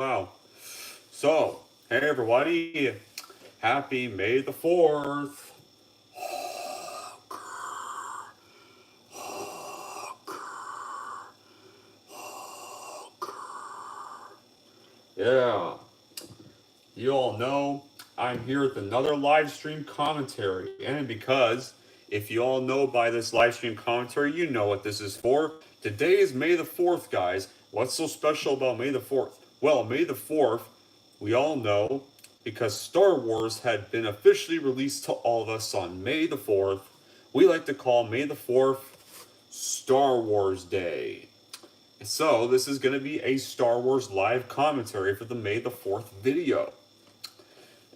Wow. So, hey everybody, happy May the 4th. Yeah, you all know I'm here with another live stream commentary. And because, if you all know by this live stream commentary, you know what this is for. Today is May the 4th, guys. What's so special about May the 4th? Well, May the 4th, we all know, because Star Wars had been officially released to all of us on May the 4th, we like to call May the 4th Star Wars Day. So, this is going to be a Star Wars live commentary for the May the 4th video.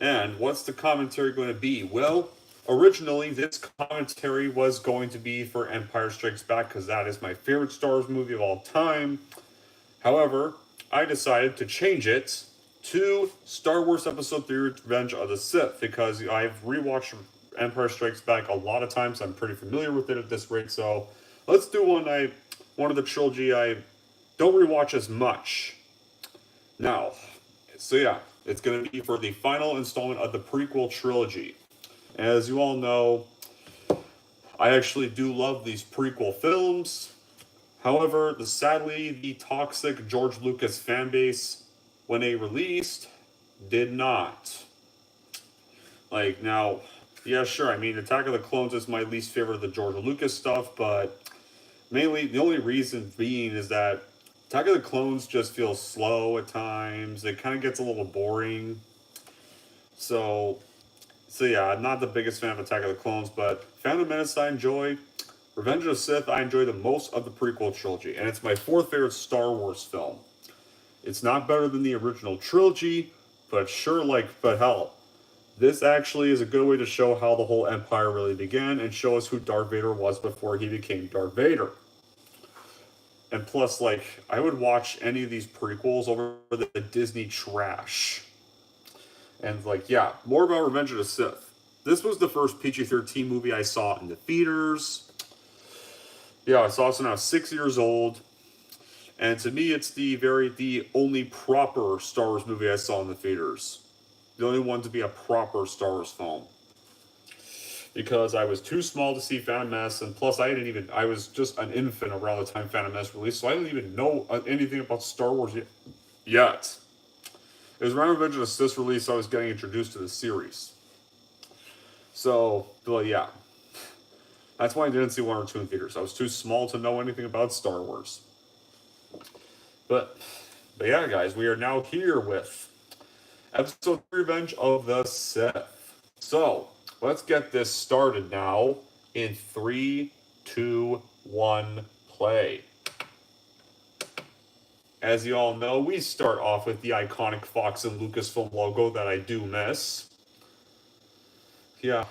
And what's the commentary going to be? Well, originally this commentary was going to be for Empire Strikes Back because that is my favorite Star Wars movie of all time. However, I decided to change it to Star Wars Episode 3 Revenge of the Sith because I've rewatched Empire Strikes Back a lot of times. I'm pretty familiar with it at this rate, so let's do one of the trilogy I don't rewatch as much. Now, so yeah, it's going to be for the final installment of the prequel trilogy. As you all know, I actually do love these prequel films. However, sadly, the toxic George Lucas fanbase, when they released, did not. Like, now, yeah, sure, I mean, Attack of the Clones is my least favorite of the George Lucas stuff, but mainly, the only reason being is that Attack of the Clones just feels slow at times. It kind of gets a little boring. So, yeah, I'm not the biggest fan of Attack of the Clones, but Phantom Menace I enjoy. Revenge of the Sith I enjoy the most of the prequel trilogy, and it's my fourth favorite Star Wars film. It's not better than the original trilogy, but but hell, this actually is a good way to show how the whole Empire really began and show us who Darth Vader was before he became Darth Vader. And plus, I would watch any of these prequels over the Disney trash. And, yeah, more about Revenge of the Sith. This was the first PG-13 movie I saw in the theaters. Yeah, I saw this when I was 6 years old. And to me, it's the only proper Star Wars movie I saw in the theaters. The only one to be a proper Star Wars film. Because I was too small to see Phantom Menace, and plus I was just an infant around the time Phantom Menace released, so I didn't even know anything about Star Wars yet. It was around Revenge of the Sith release I was getting introduced to the series. So, well, yeah. That's why I didn't see 1 or 2 in theaters. I was too small to know anything about Star Wars. But yeah, guys, we are now here with Episode 3 Revenge of the Sith. So, let's get this started now in 3, 2, 1, play. As you all know, we start off with the iconic Fox and Lucasfilm logo that I do miss. Yeah,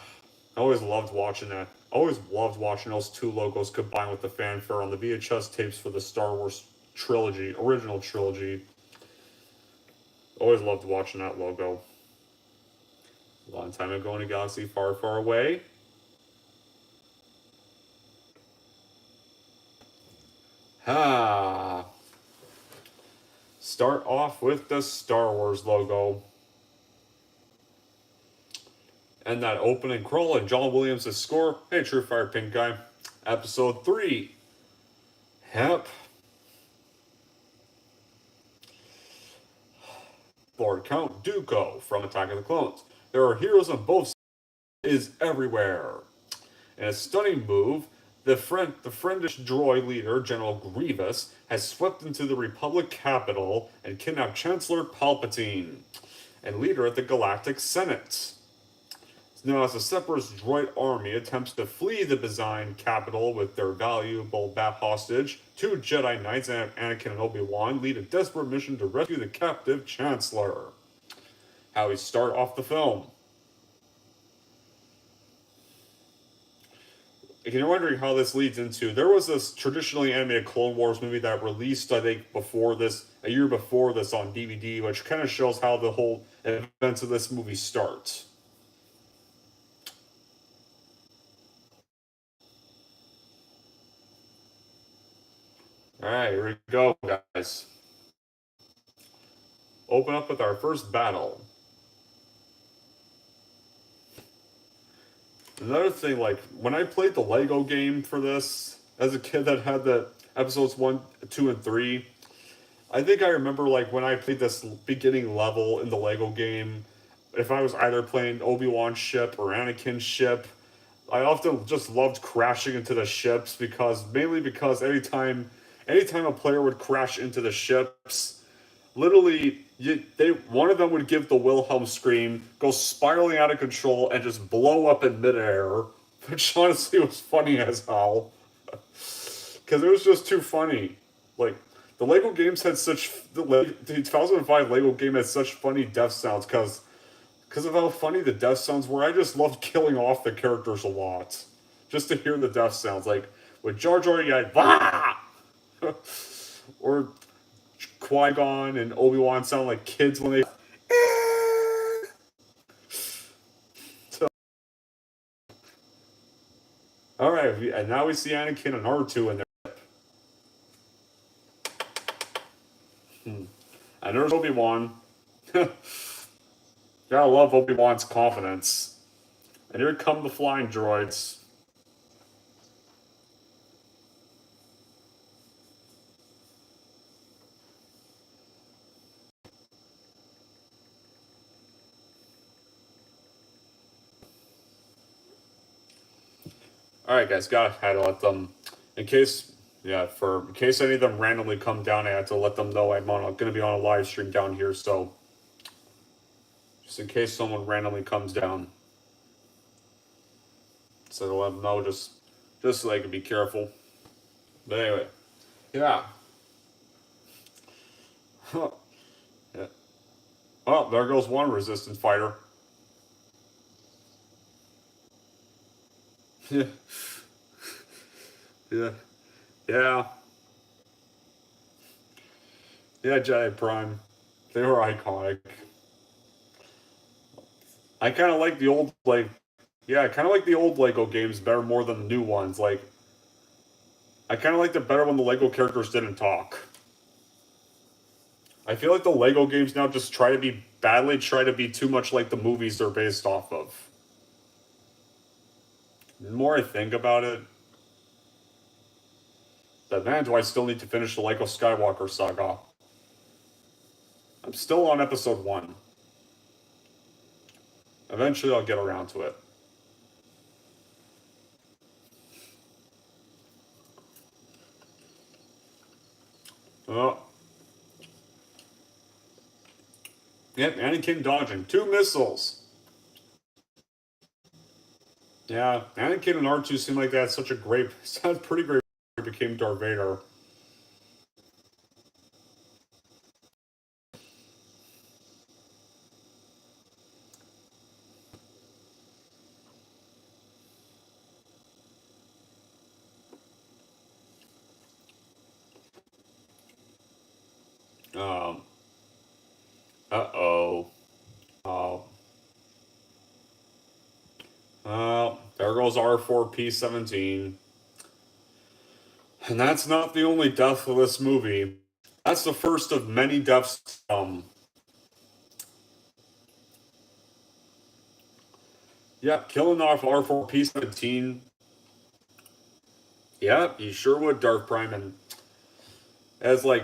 I always loved watching that. I always loved watching those two logos combined with the fanfare on the VHS tapes for the Star Wars trilogy, original trilogy. Always loved watching that logo. A long time ago in a galaxy far, far away. Start off with the Star Wars logo. And that opening crawl and John Williams' score. Hey, True Fire Pink Guy. Episode 3. Yep. Lord Count Dooku from Attack of the Clones. There are heroes on both sides. Is everywhere. In a stunning move, the friendish droid leader, General Grievous, has swept into the Republic capital and kidnapped Chancellor Palpatine and leader of the Galactic Senate. Now, as the Separatist droid army attempts to flee the Bazian capital with their valuable bat hostage, 2 Jedi Knights and Anakin and Obi-Wan lead a desperate mission to rescue the captive Chancellor. How we start off the film. If you're wondering how this leads into, there was this traditionally animated Clone Wars movie that released, I think, a year before this on DVD, which kind of shows how the whole events of this movie start. Alright, here we go, guys. open up with our first battle. Another thing, like, when I played the Lego game for this, as a kid that had the episodes 1, 2, and 3, I think I remember, like, when I played this beginning level in the Lego game, if I was either playing Obi-Wan's ship or Anakin's ship, I often just loved crashing into the ships mainly because anytime a player would crash into the ships, literally, one of them would give the Wilhelm scream, go spiraling out of control, and just blow up in midair, which honestly was funny as hell. Because it was just too funny. Like, the Lego games had the 2005 Lego game had such funny death sounds because of how funny the death sounds were. I just loved killing off the characters a lot. Just to hear the death sounds. Like, with Jar Jar, you had, "Wah!" Or Qui-Gon and Obi-Wan sound like kids when they... So, alright, and now we see Anakin and R2 in there. And there's Obi-Wan. Gotta love Obi-Wan's confidence. And here come the flying droids. Alright guys, had to let them, in case any of them randomly come down, I had to let them know I'm going to be on a live stream down here, so just in case someone randomly comes down. So to let them know, just so they can be careful. But anyway, yeah. Yeah. Oh, there goes one resistance fighter. Yeah. Yeah. Yeah. Yeah, Jedi Prime. They were iconic. I kind of like the old, I kind of like the old Lego games better more than the new ones. Like, I kind of liked it better when the Lego characters didn't talk. I feel like the Lego games now just try to be too much like the movies they're based off of. The more I think about it, the man, do I still need to finish the Lego Skywalker saga? I'm still on episode 1. Eventually I'll get around to it. Oh. Yep, Anakin dodging 2 missiles. Yeah, Anakin and R2 seem like that's such a great, sounds pretty great when he became Darth Vader. Uh-oh. Oh. There goes R4P17. And that's not the only death of this movie. That's the first of many deaths. Yeah, killing off R4P17. Yeah, you sure would, Darth Prime. And as like,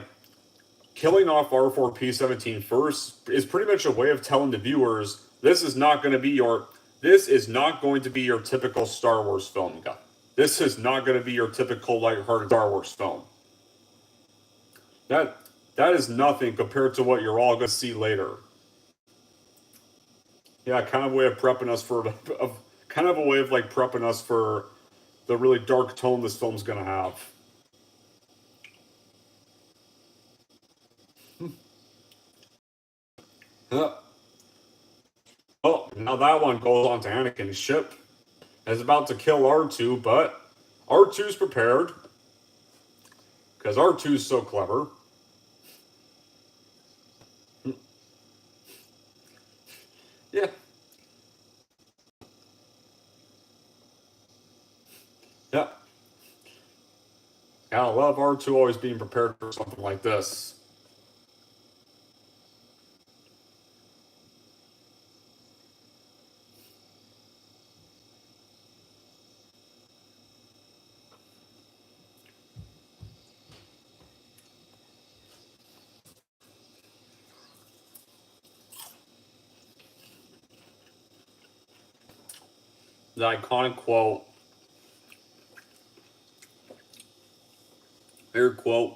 killing off R4P17 first is pretty much a way of telling the viewers this is not going to be your typical Star Wars film, guy. This is not going to be your typical lighthearted Star Wars film. That is nothing compared to what you're all going to see later. Yeah, kind of a way of prepping us for prepping us for the really dark tone this film's going to have. Oh, now that one goes on to Anakin's ship. Is about to kill R2, but R2's prepared. Because R2's so clever. Yeah. Yeah. I love R2 always being prepared for something like this. the iconic quote, air quote,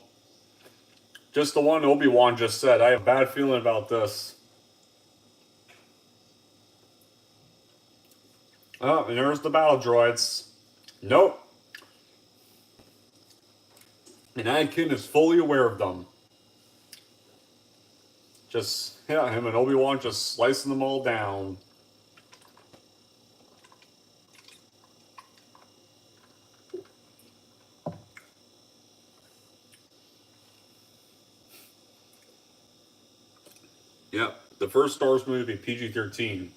just the one Obi-Wan just said. I have a bad feeling about this. Oh, and there's the battle droids. Nope. And Anakin is fully aware of them. Just, yeah, him and Obi-Wan just slicing them all down. Yep, the first Star Wars movie to be PG-13.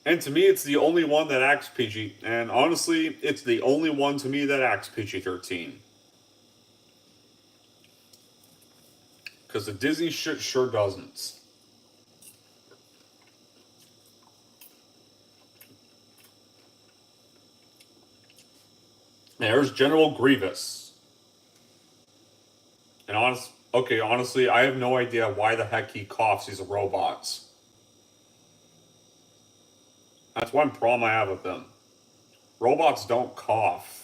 And to me, it's the only one that acts PG. And honestly, it's the only one to me that acts PG-13. Because the Disney shit sure doesn't. And there's General Grievous. And honestly, I have no idea why the heck he coughs. He's a robot. That's one problem I have with them. Robots don't cough.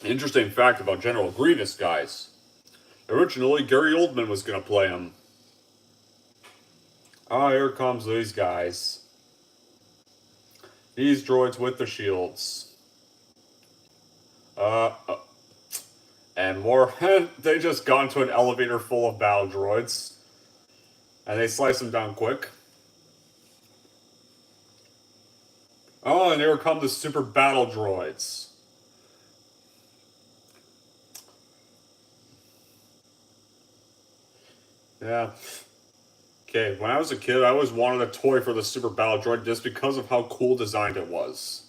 Interesting fact about General Grievous, guys. Originally, Gary Oldman was going to play him. Ah, here comes these guys. These droids with the shields. And more. They just got into an elevator full of battle droids. And they slice them down quick. Oh, and here come the super battle droids. Yeah. Okay, when I was a kid, I always wanted a toy for the super battle droid just because of how cool designed it was.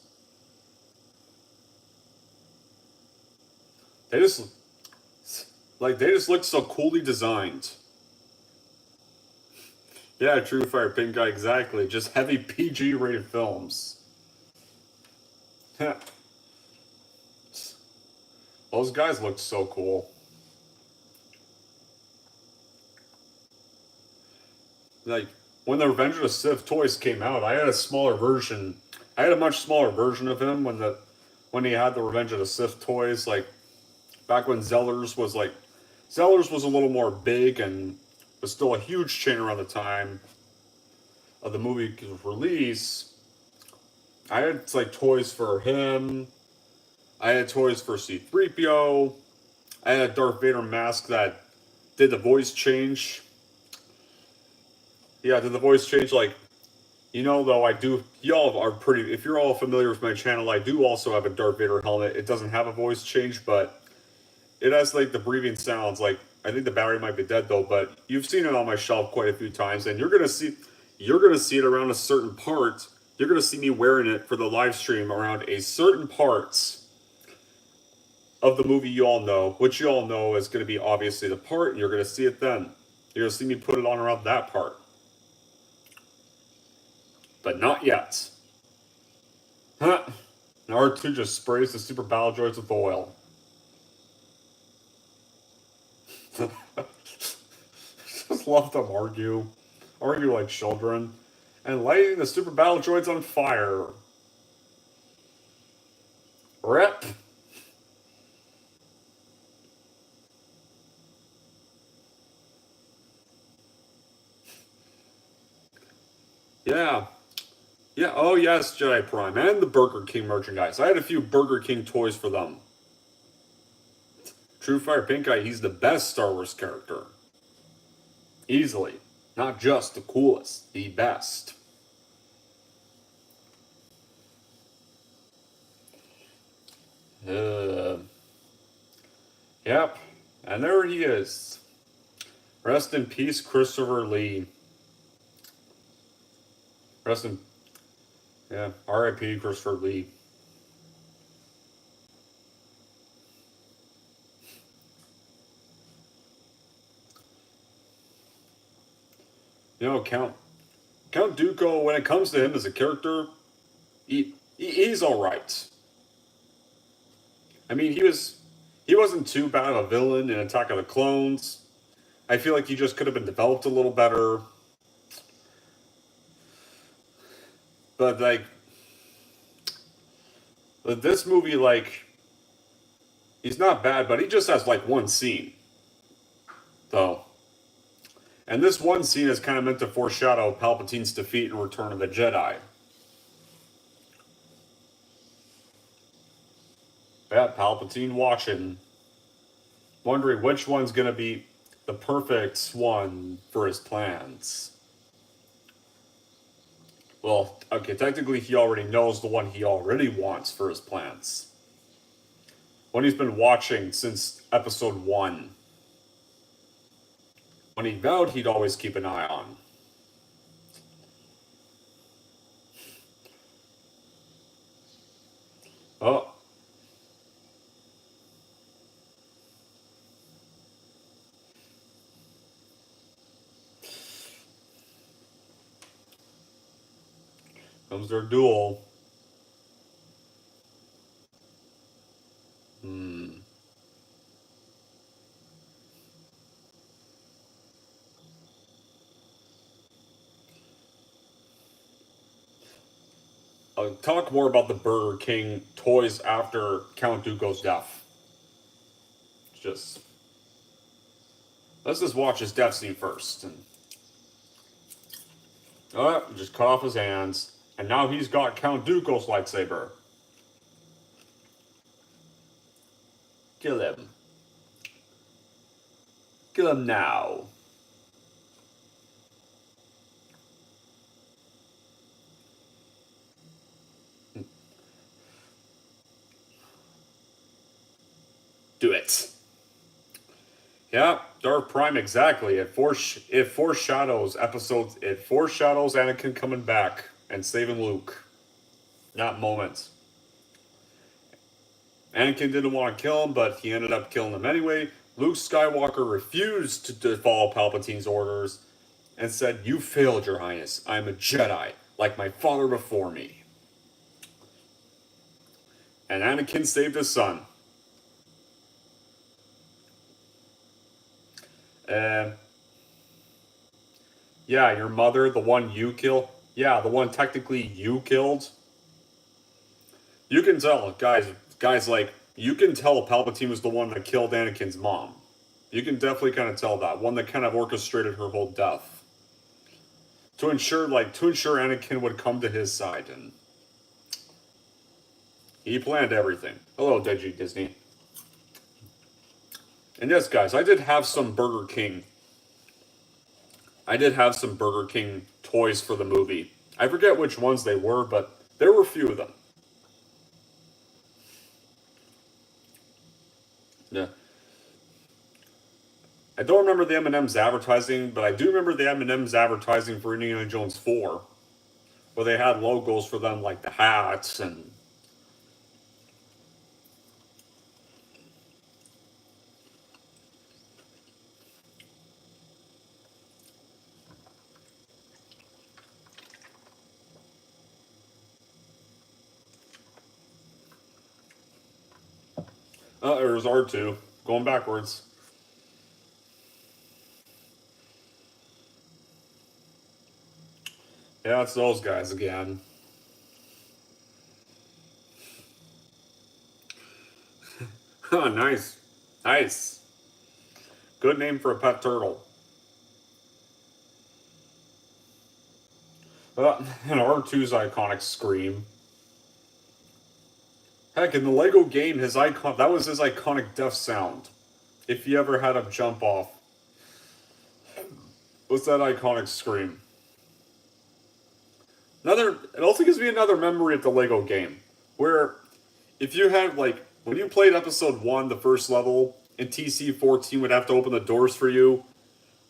They just look so coolly designed. Yeah, True Fire Pink Guy, exactly. Just heavy PG rated films. Those guys look so cool. Like, when the Revenge of the Sith toys came out, I had a smaller version. I had a much smaller version of him when he had the Revenge of the Sith toys, like back when Zellers was a little more big and was still a huge chain around the time of the movie's release. I had like toys for him. I had toys for C-3PO. I had a Darth Vader mask that did the voice change. Yeah, did the voice change, like, though I do, y'all are pretty, if you're all familiar with my channel, I do also have a Darth Vader helmet. It doesn't have a voice change, but it has, like, the breathing sounds. Like, I think the battery might be dead, though, but you've seen it on my shelf quite a few times, and you're gonna see it around a certain part. You're gonna see me wearing it for the live stream around a certain part of the movie you all know, which you all know is gonna be obviously the part, and you're gonna see it then. You're gonna see me put it on around that part. But not yet. Huh. And R2 just sprays the super battle droids with oil. Just love them argue like children, and lighting the super battle droids on fire. Rip. Yeah. Yeah, oh yes, Jedi Prime, and the Burger King merchandise. I had a few Burger King toys for them. True Fire Pink Eye, he's the best Star Wars character. Easily. Not just the coolest, the best. Yep, and there he is. Rest in peace, Christopher Lee. R.I.P. Christopher Lee. Count Dooku, when it comes to him as a character, he's all right. I mean, he wasn't too bad of a villain in Attack of the Clones. I feel like he just could have been developed a little better. But like, this movie, like, he's not bad, but he just has like one scene, though. And this one scene is kind of meant to foreshadow Palpatine's defeat in Return of the Jedi. Yeah, Palpatine watching, wondering which one's going to be the perfect one for his plans. Well, okay, technically he already knows the one he already wants for his plans. One he's been watching since episode 1. When he vowed he'd always keep an eye on. Oh. Comes their duel. I'll talk more about the Burger King toys after Count Dooku's death. Let's just watch his death scene first. Just cut off his hands. And now he's got Count Dooku's lightsaber. Kill him. Kill him now. Do it. Yeah, Darth Prime, exactly. It foreshadows episodes. It foreshadows Anakin coming back and saving Luke. Not moments. Anakin didn't want to kill him, but he ended up killing him anyway. Luke Skywalker refused to follow Palpatine's orders and said, "You failed, Your Highness. I'm a Jedi, like my father before me." And Anakin saved his son. Yeah, your mother, the one you kill. Yeah, the one technically you killed. You can tell, guys, like, you can tell Palpatine was the one that killed Anakin's mom. You can definitely kind of tell that. One that kind of orchestrated her whole death. To ensure Anakin would come to his side, and he planned everything. Hello, Deji Disney. And yes, guys, I did have some Burger King toys for the movie. I forget which ones they were, but there were a few of them. Yeah. I don't remember the M&M's advertising, but I do remember the M&M's advertising for Indiana Jones 4, where they had logos for them, like the hats and... There's R2, going backwards. Yeah, it's those guys again. Oh, nice. Nice. Good name for a pet turtle. And R2's iconic scream. Heck, in the Lego game, that was his iconic death sound. If you ever had him jump off. What's that iconic scream? It also gives me another memory of the Lego game. Where, if you had, like, when you played episode 1, the first level, and TC-14 would have to open the doors for you,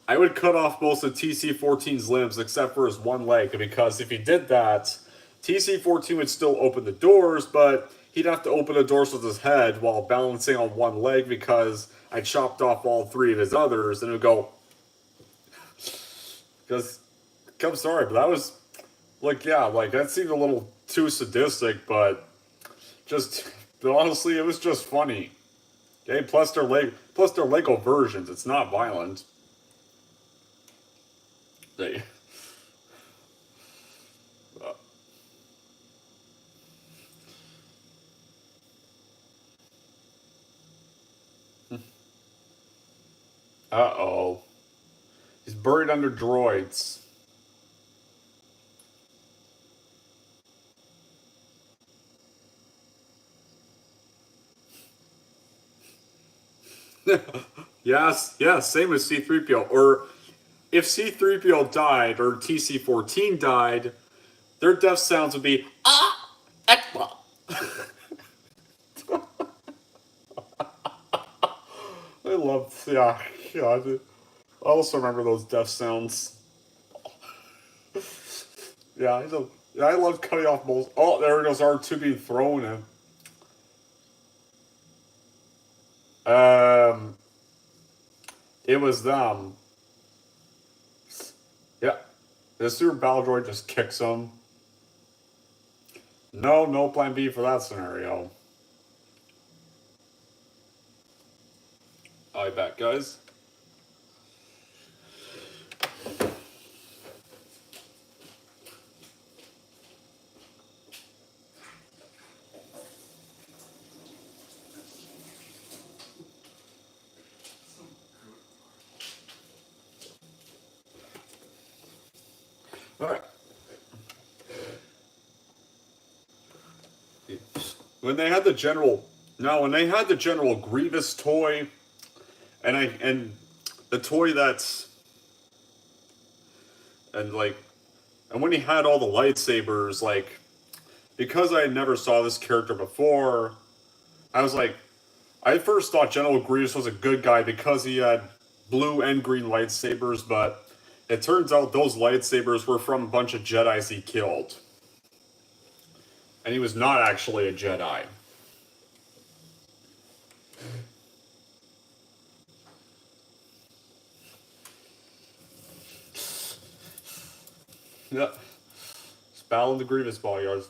I would cut off most of TC-14's limbs except for his one leg, because if he did that, TC-14 would still open the doors, but he'd have to open the doors with his head while balancing on one leg because I chopped off all 3 of his others, and it would go... Because, I'm sorry, but that was... Like, yeah, like, that seemed a little too sadistic, but... But honestly, it was just funny. Okay, plus they're Lego versions. It's not violent. They, uh-oh. He's buried under droids. Yes, yes, same as C-3PO. Or if C-3PO died or TC-14 died, their death sounds would be Ekpa. I love, yeah, yeah. I also remember those death sounds. Yeah, yeah, I love cutting off most. Oh, there goes R2 being thrown in. It was them. Yeah, the Super Battle Droid just kicks them. No, no plan B for that scenario. I bet, guys. All right. When they had the General, no, when they had the General Grievous toy, and the toy that's and like and when he had all the lightsabers, like because I never saw this character before, I was like, I first thought General Grievous was a good guy because he had blue and green lightsabers, but it turns out those lightsabers were from a bunch of Jedis he killed. And he was not actually a Jedi. Yeah. It's Battle in the Grievous Bodyguards.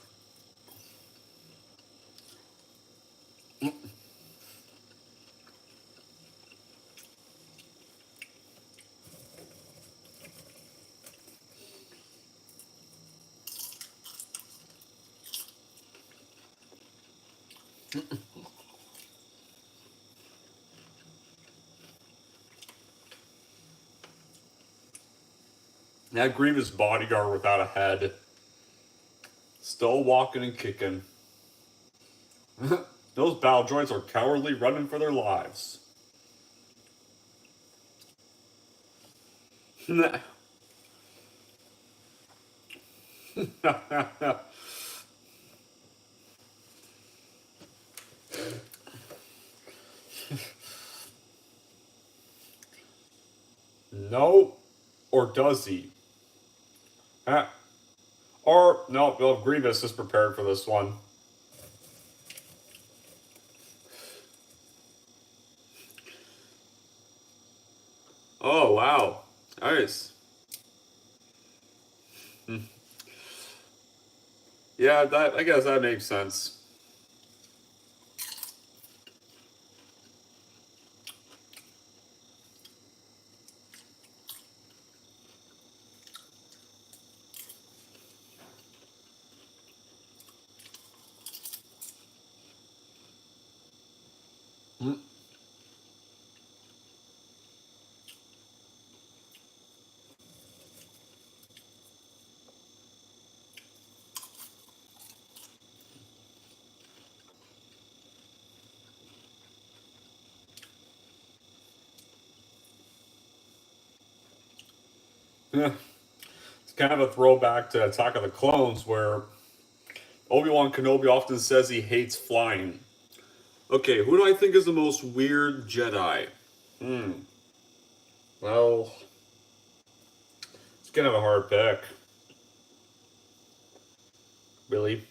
That Grievous bodyguard without a head. Still walking and kicking. Those battle droids are cowardly, running for their lives. No, or does he? Or, no, well, Grievous is prepared for this one. Oh, wow. Nice. Yeah, I guess that makes sense. It's kind of a throwback to Attack of the Clones where Obi-Wan Kenobi often says he hates flying. Okay, who do I think is the most weird Jedi? Well, it's kind of a hard pick. Really?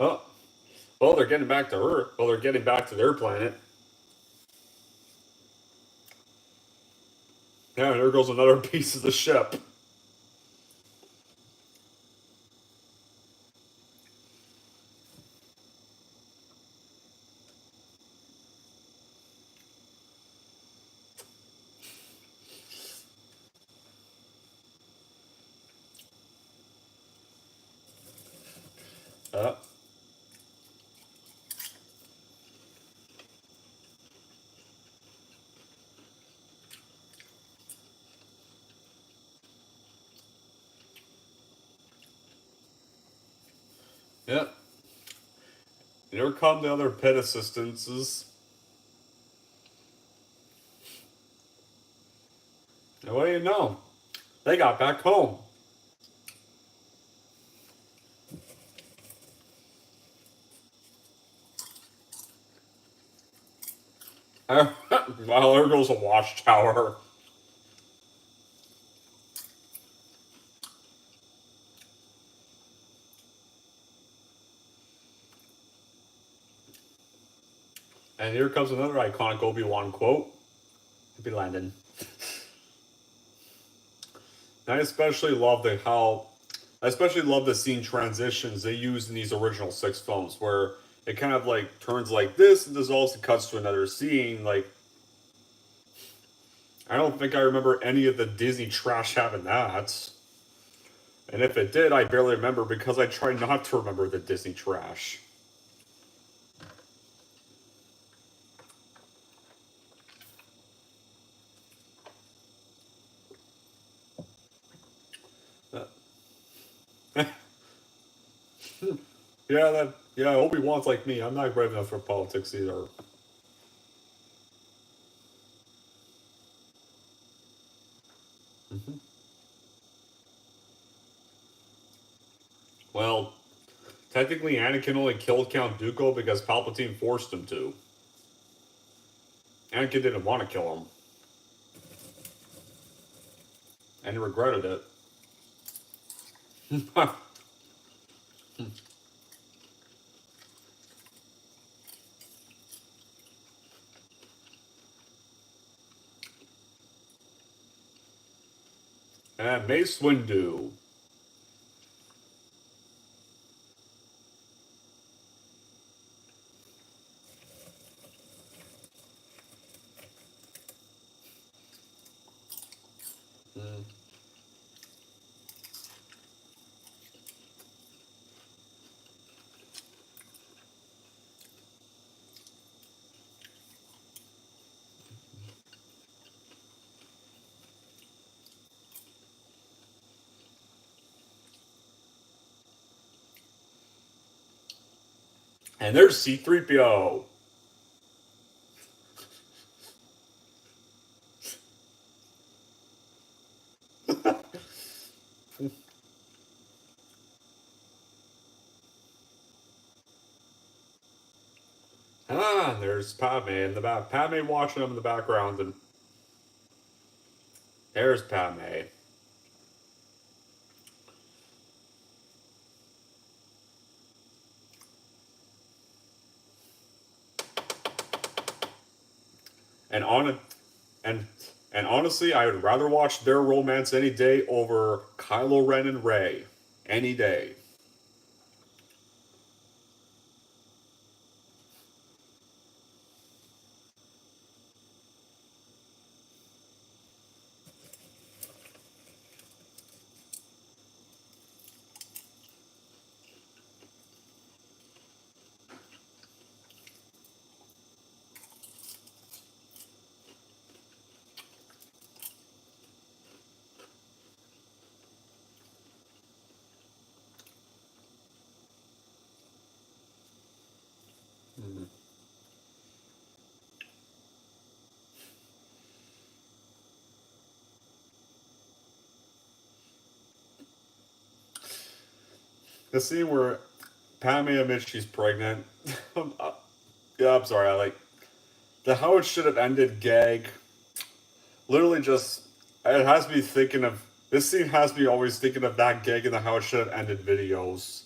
Oh, well, they're getting back to Earth. Well, they're getting back to their planet. Yeah, there goes another piece of the ship. here come the other pit assistances. And what do you know? They got back home. Well, there goes a watchtower. And here comes another iconic Obi-Wan quote. Happy landing. And I especially love the scene transitions they used in these original 6 films, where it kind of like turns like this and dissolves and cuts to another scene. Like, I don't think I remember any of the Disney trash having that. And if it did, I barely remember because I try not to remember the Disney trash. Yeah, Obi-Wan's like me. I'm not brave enough for politics either. Well, technically Anakin only killed Count Dooku because Palpatine forced him to. Anakin didn't want to kill him. And he regretted it. And Mace Windu. Mm. And there's C-3PO. There's Padme in the back. Padme watching him in the background, and there's Padme. And on and and honestly, I would rather watch their romance any day over Kylo Ren and Rey. Any day. Mm. The scene where Padme admits she's pregnant. Yeah, I'm sorry. I like the how it should have ended gag. Literally, just it has me thinking of this scene. Has me always thinking of that gag in the how it should have ended videos.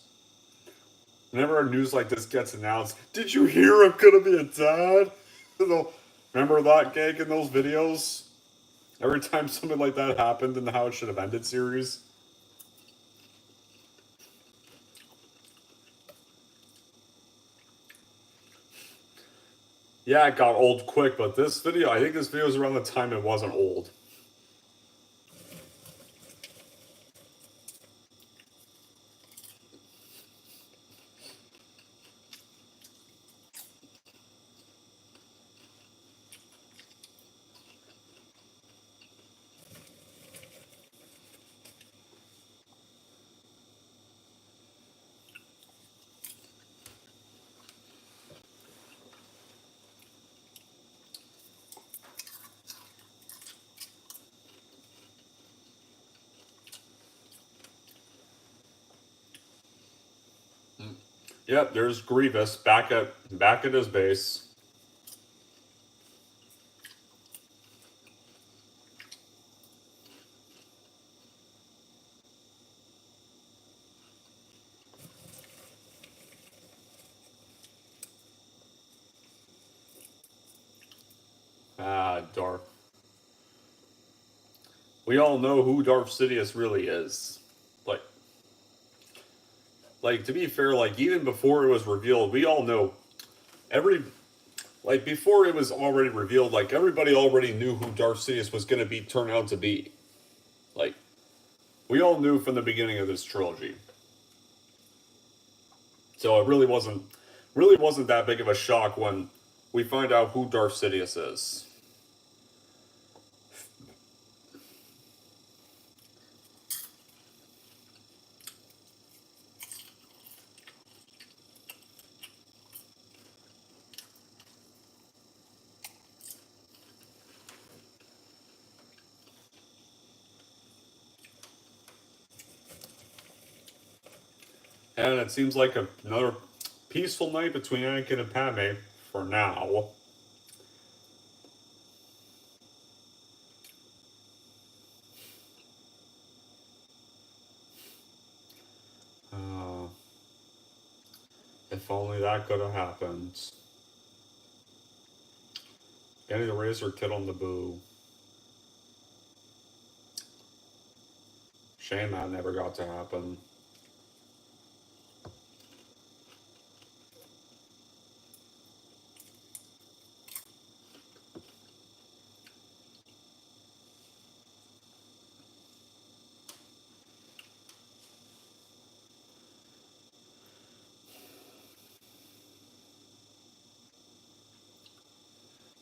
Whenever a news like this gets announced, did you hear I'm gonna be a dad? Remember that gag in those videos? Every time something like that happened in the How It Should Have Ended series. Yeah, it got old quick, but this video, I think this video is around the time it wasn't old. Yep, there's Grievous back at his base. Ah, Darth. We all know who Darth Sidious really is. Like, to be fair, like even before it was revealed, we all know every like before it was already revealed, like everybody already knew who Darth Sidious was going to be turned out to be. Like we all knew from the beginning of this trilogy. So it really wasn't that big of a shock when we find out who Darth Sidious is. And it seems like another peaceful night between Anakin and Padme for now. Uh, if only that could have happened. Getting the razor kid on the boo. Shame that never got to happen.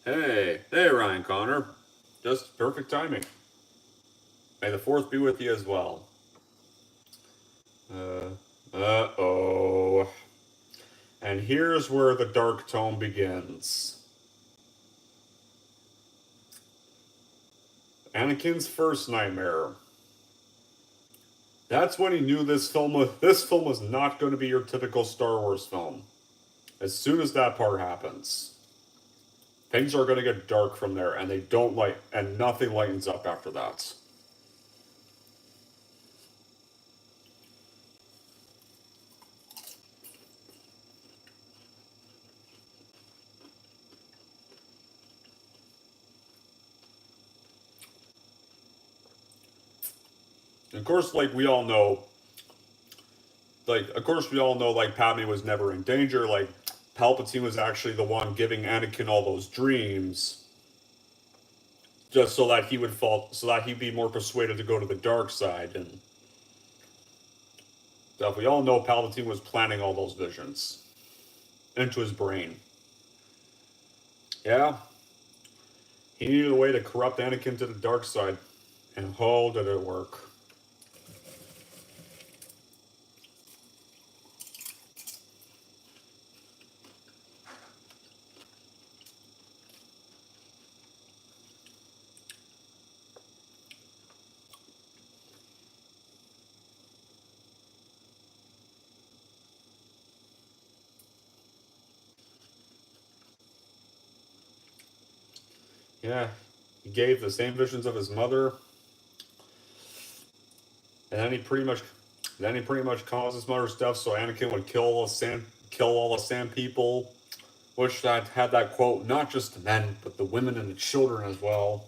Hey, Ryan Connor. Just perfect timing. May the fourth be with you as well. Uh-oh. And here's where the dark tone begins. Anakin's first nightmare. That's when he knew this film was not going to be your typical Star Wars film. As soon as that part happens, things are going to get dark from there, and nothing lightens up after that. Of course, like Padme was never in danger. Like Palpatine was actually the one giving Anakin all those dreams, just so that he'd be more persuaded to go to the dark side and stuff. We all know Palpatine was planting all those visions into his brain. Yeah, he needed a way to corrupt Anakin to the dark side, and oh, did it work! Yeah, he gave the same visions of his mother, and then he pretty much caused his mother's death so Anakin would kill all the sand people, which that had that quote, not just the men, but the women and the children as well.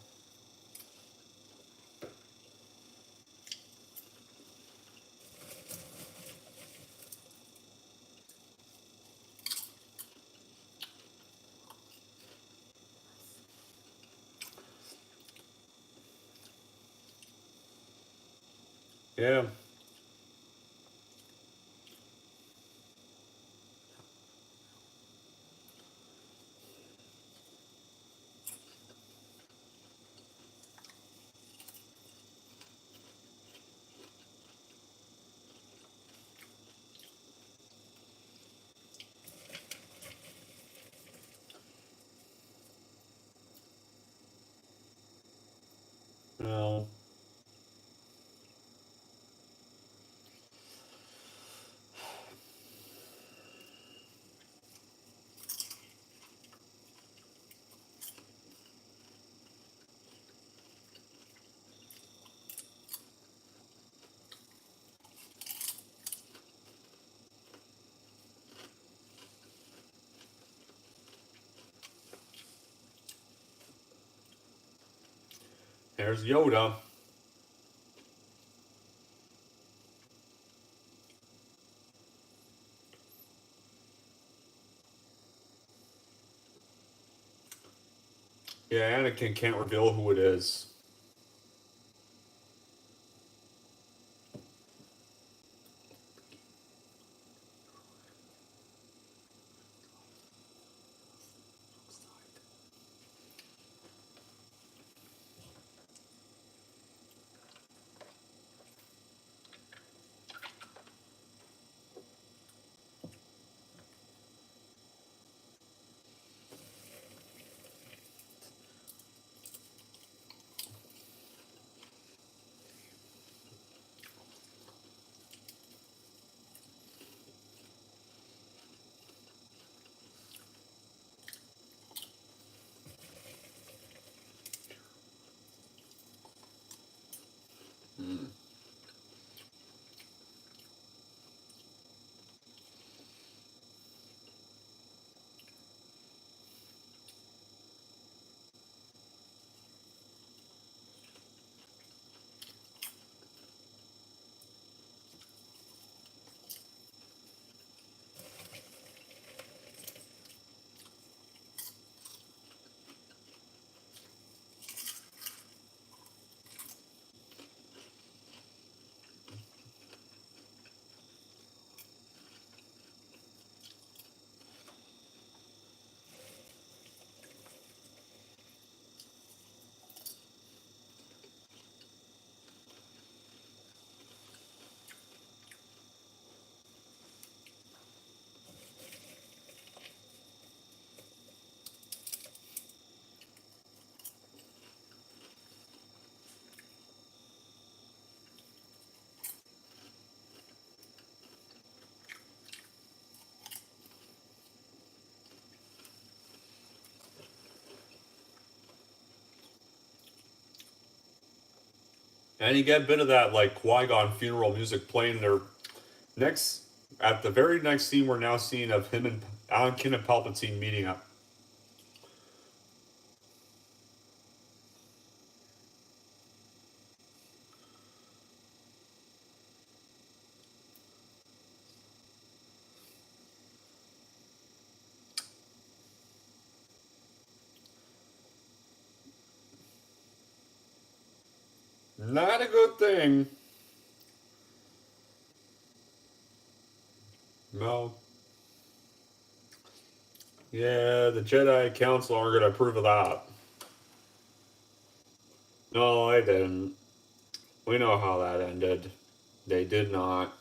Yeah. Well, There's Yoda. Yeah, Anakin can't reveal who it is. And you get a bit of that like Qui-Gon funeral music playing there next at the very next scene we're now seeing of him and Anakin and Palpatine meeting up. Not a good thing. No. Yeah, the Jedi Council aren't going to approve of that. No, they didn't. We know how that ended. They did not.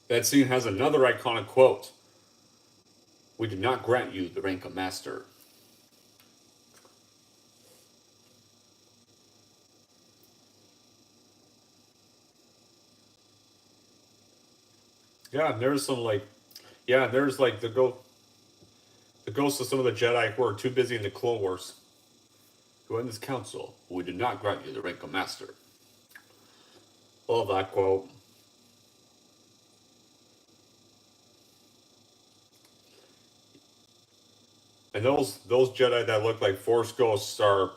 That scene has another iconic quote. We did not grant you the rank of master. Yeah, there's some like, yeah, there's like the ghosts of some of the Jedi who are too busy in the Clone Wars. Who in this council, we did not grant you the rank of master. Love that quote. And those Jedi that look like Force ghosts are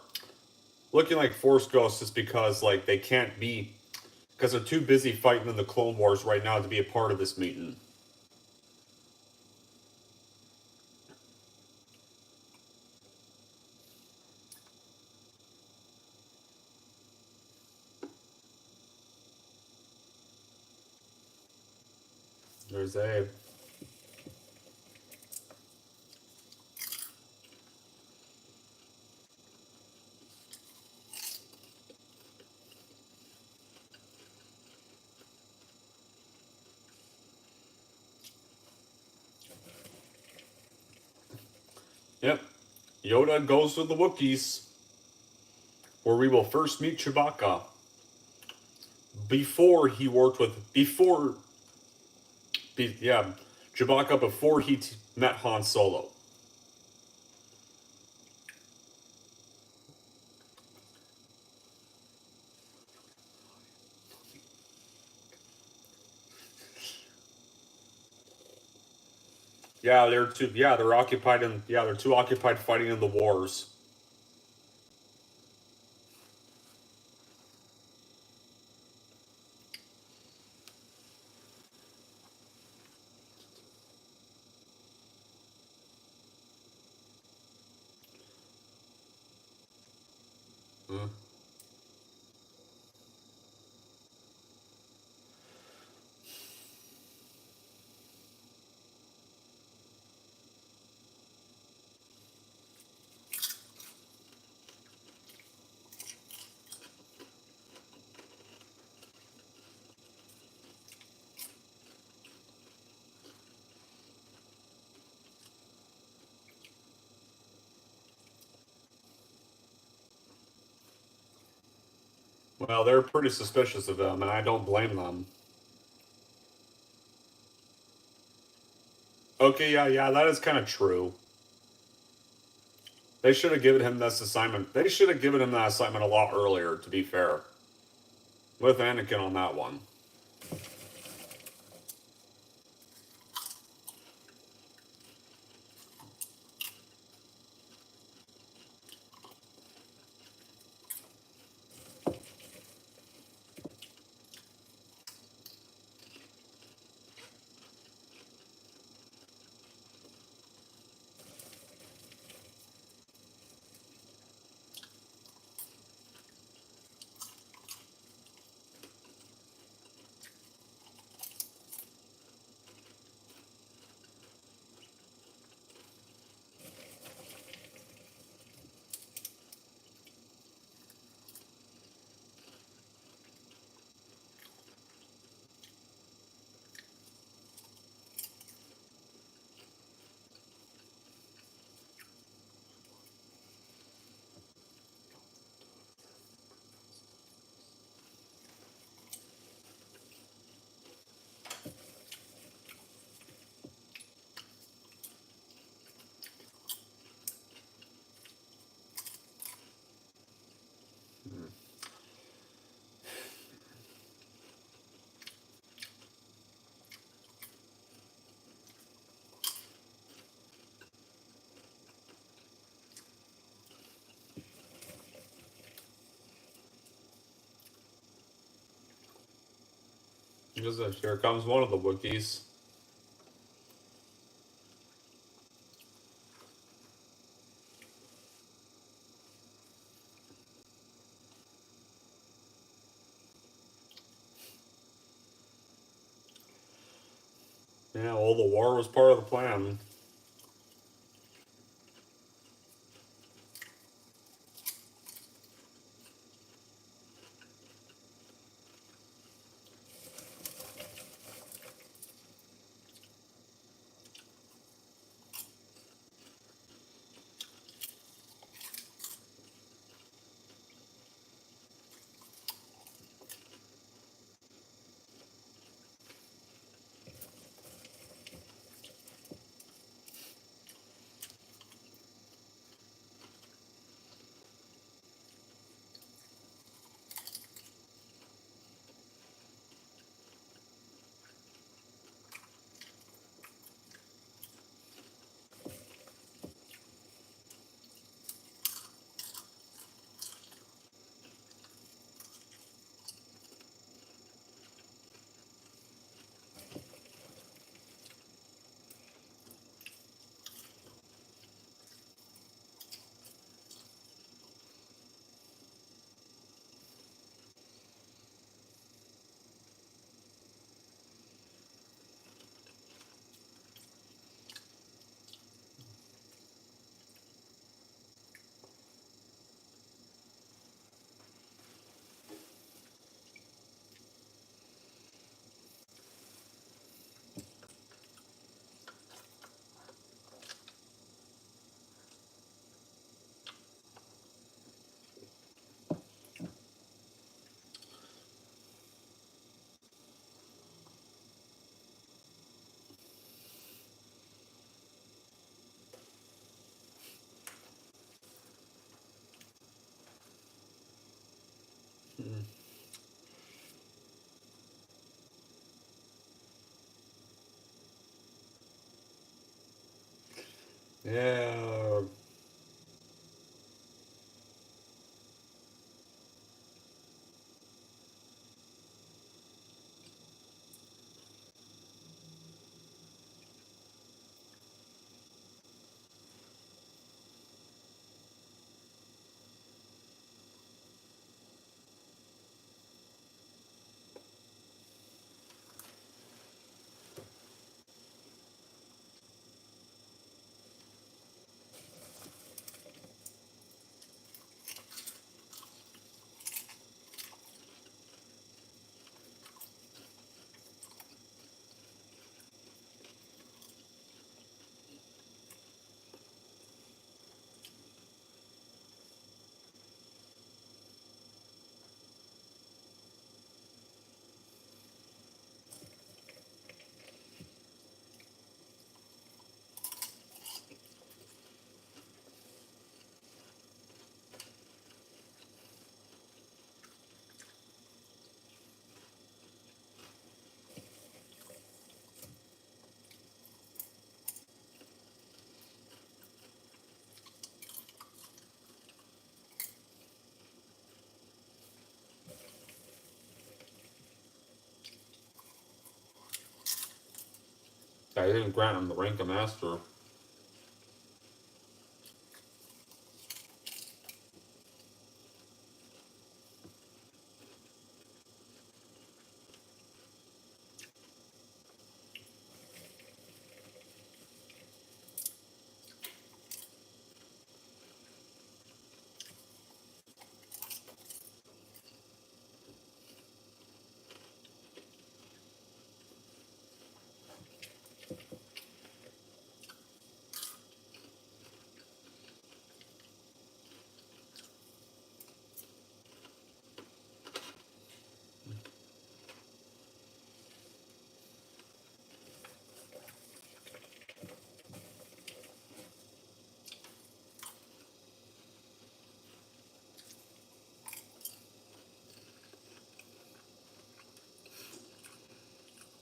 looking like Force ghosts is because like they can't be because they're too busy fighting in the Clone Wars right now to be a part of this meeting. There's Abe. Yep. Yoda goes to the Wookiees, where we will first meet Chewbacca. Before he worked with yeah, Chewbacca before he met Han Solo. Yeah, they're too. Yeah, they're occupied in. Yeah, they're too occupied fighting in the wars. Hmm. Well, they're pretty suspicious of him, and I don't blame them. Okay, yeah, that is kind of true. They should have given him this assignment. They should have given him that assignment a lot earlier, to be fair. With Anakin on that one. Here comes one of the Wookiees. Yeah, well, the war was part of the plan. Yeah. I didn't grant him the rank of master.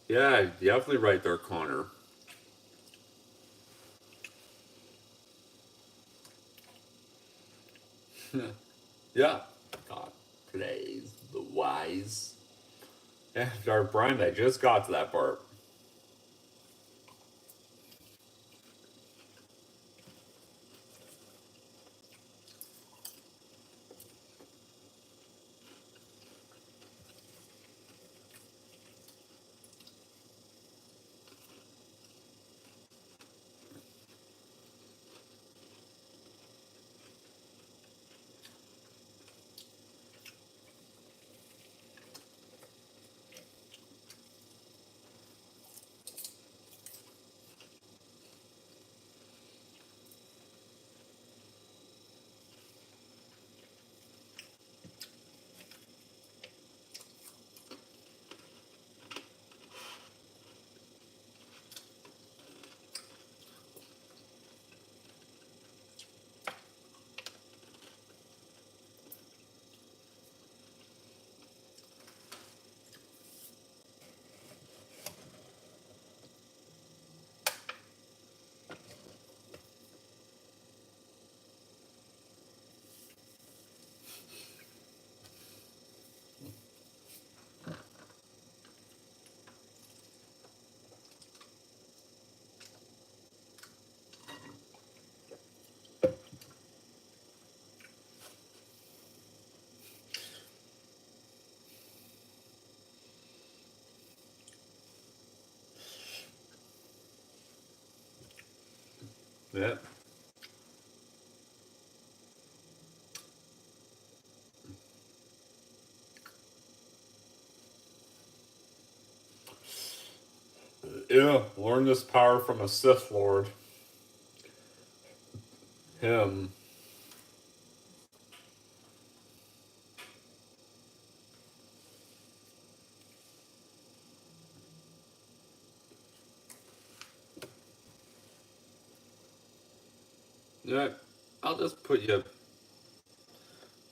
Yeah, definitely right there, Connor. Yeah. God, today's the wise. Yeah, Dark Brian, I just got to that part. Yeah. Yeah, learn this power from a Sith Lord. Him. Yeah, I'll just put you.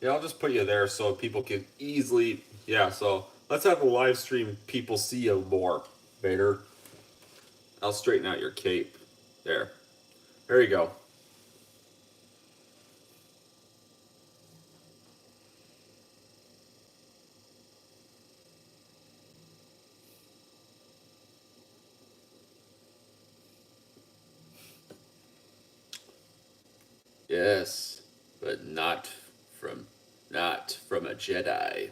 Yeah, I'll just put you there so people can easily. Yeah, so let's have a live stream. People see you more, Vader. I'll straighten out your cape. There. There you go. Yes, but from not from a Jedi.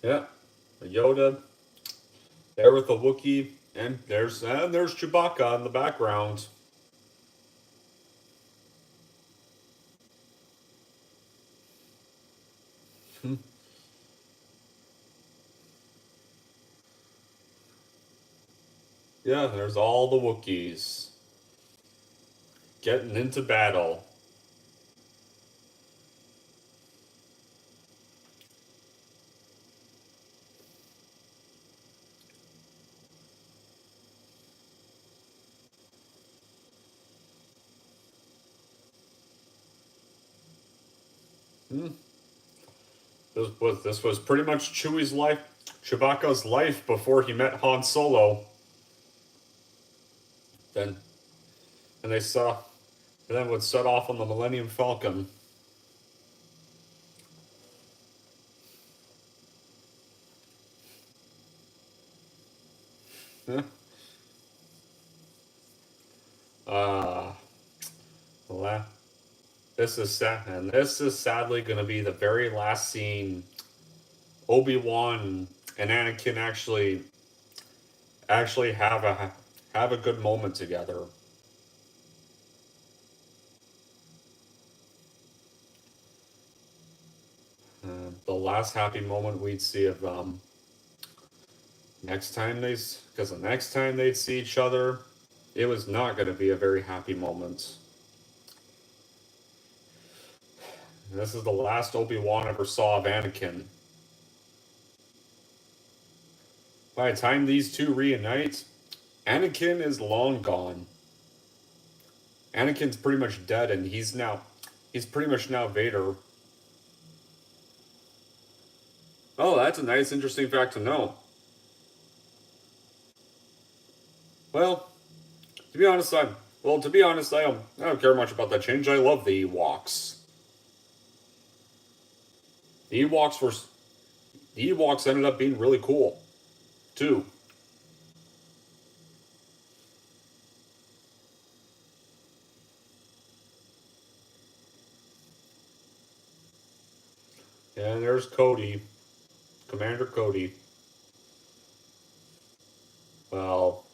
Yeah, Yoda there with the Wookiee, and there's Chewbacca in the background. Yeah, there's all the Wookiees getting into battle. Hmm. This was pretty much Chewbacca's life before he met Han Solo. Then and they saw, and then would set off on the Millennium Falcon. Yeah. Uh, la- this is sad, and this is sadly going to be the very last scene Obi-Wan and Anakin actually have a good moment together. The last happy moment we'd see of them. Because the next time they'd see each other, it was not going to be a very happy moment. This is the last Obi-Wan ever saw of Anakin. By the time these two reunite, Anakin is long gone. Anakin's pretty much dead, and he's pretty much now Vader. Oh, that's a nice, interesting fact to know. Well, to be honest, I don't care much about that change. I love the Ewoks. The Ewoks were the Ewoks ended up being really cool, too. And there's Cody, Commander Cody. Well,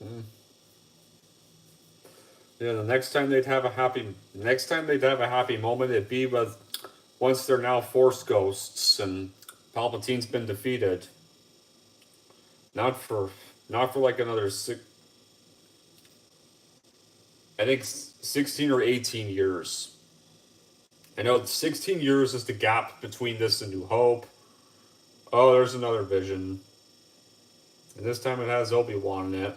hmm. Yeah, next time they'd have a happy moment, it'd be with once they're now Force ghosts and Palpatine's been defeated. Not for not for like another six. I think 16 or 18 years. I know 16 years is the gap between this and New Hope. Oh, there's another vision. And this time it has Obi-Wan in it.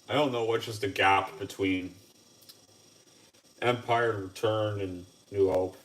I don't know which is the gap between Empire Return and New Hope.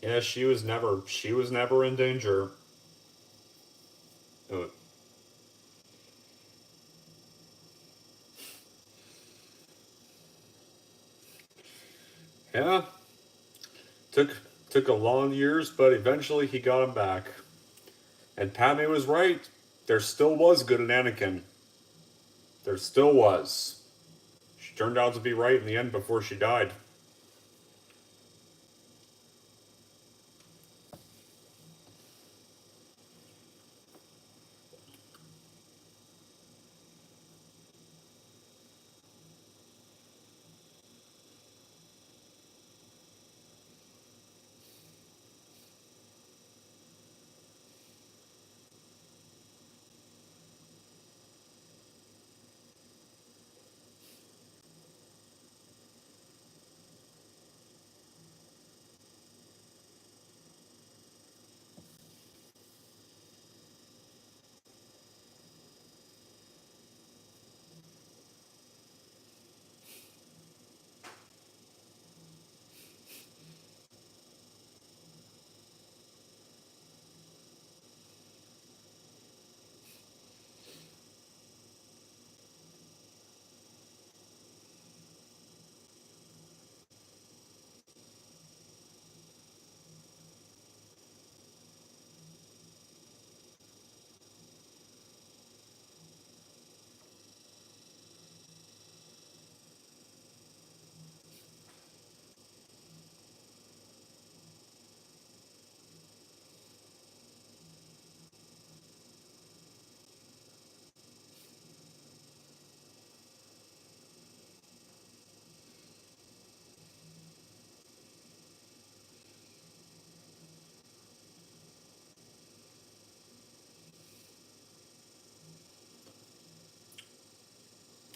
Yeah, she was never in danger. Uh, Yeah, took took a long years, but eventually he got him back. And Padme was right. There still was good in Anakin. There still was. She turned out to be right in the end before she died.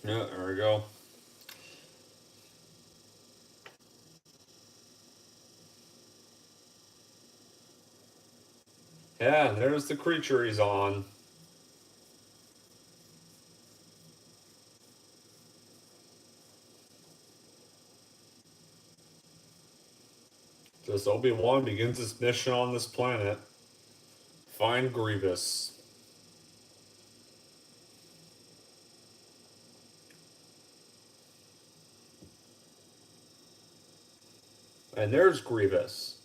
Yeah, there we go. Yeah, there's the creature he's on. Just Obi-Wan begins his mission on this planet. Find Grievous. And there's Grievous.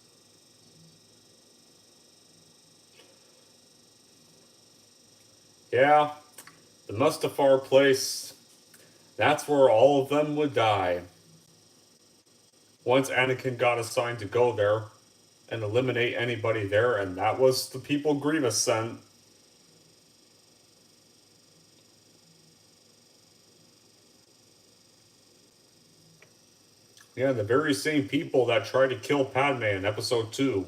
Yeah, the Mustafar place. That's where all of them would die. Once Anakin got assigned to go there and eliminate anybody there, and that was the people Grievous sent. Yeah, the very same people that tried to kill Padme in episode 2.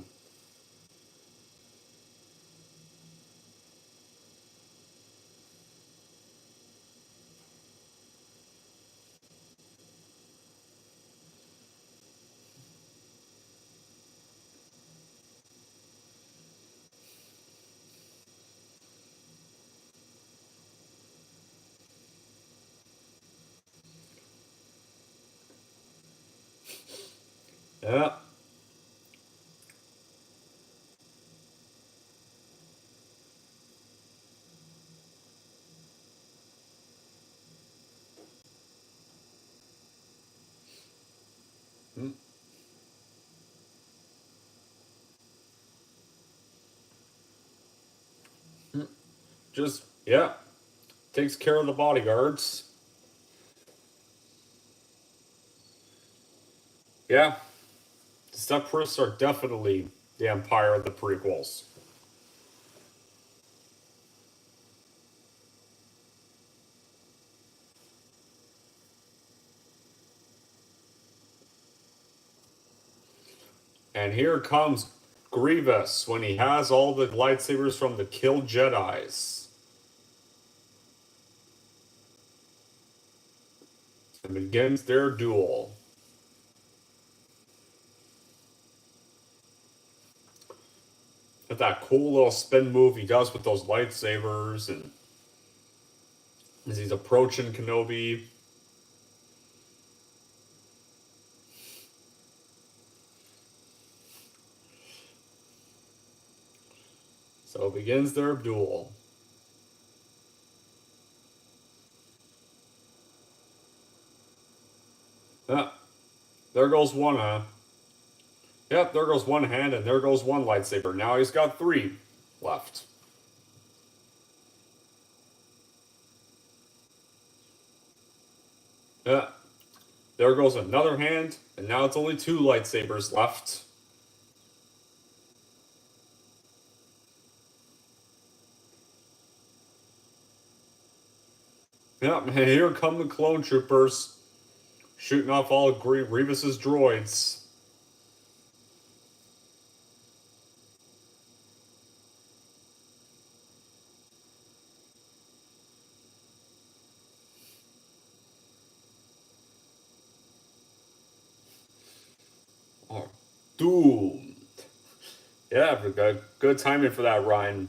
Yeah. Hmm. Just, yeah. Takes care of the bodyguards. Yeah. The Separatists are definitely the Empire of the prequels. And here comes Grievous when he has all the lightsabers from the killed Jedis. And begins their duel. With that cool little spin move he does with those lightsabers, and as he's approaching Kenobi. So begins their duel. Ah, there goes one, Yep, there goes one hand, and there goes one lightsaber. Now he's got 3 left. Yeah, there goes another hand, and now it's only 2 lightsabers left. Yep, and here come the clone troopers, shooting off all of Grievous's droids. Oh, doomed. Yeah, good timing for that, Ryan.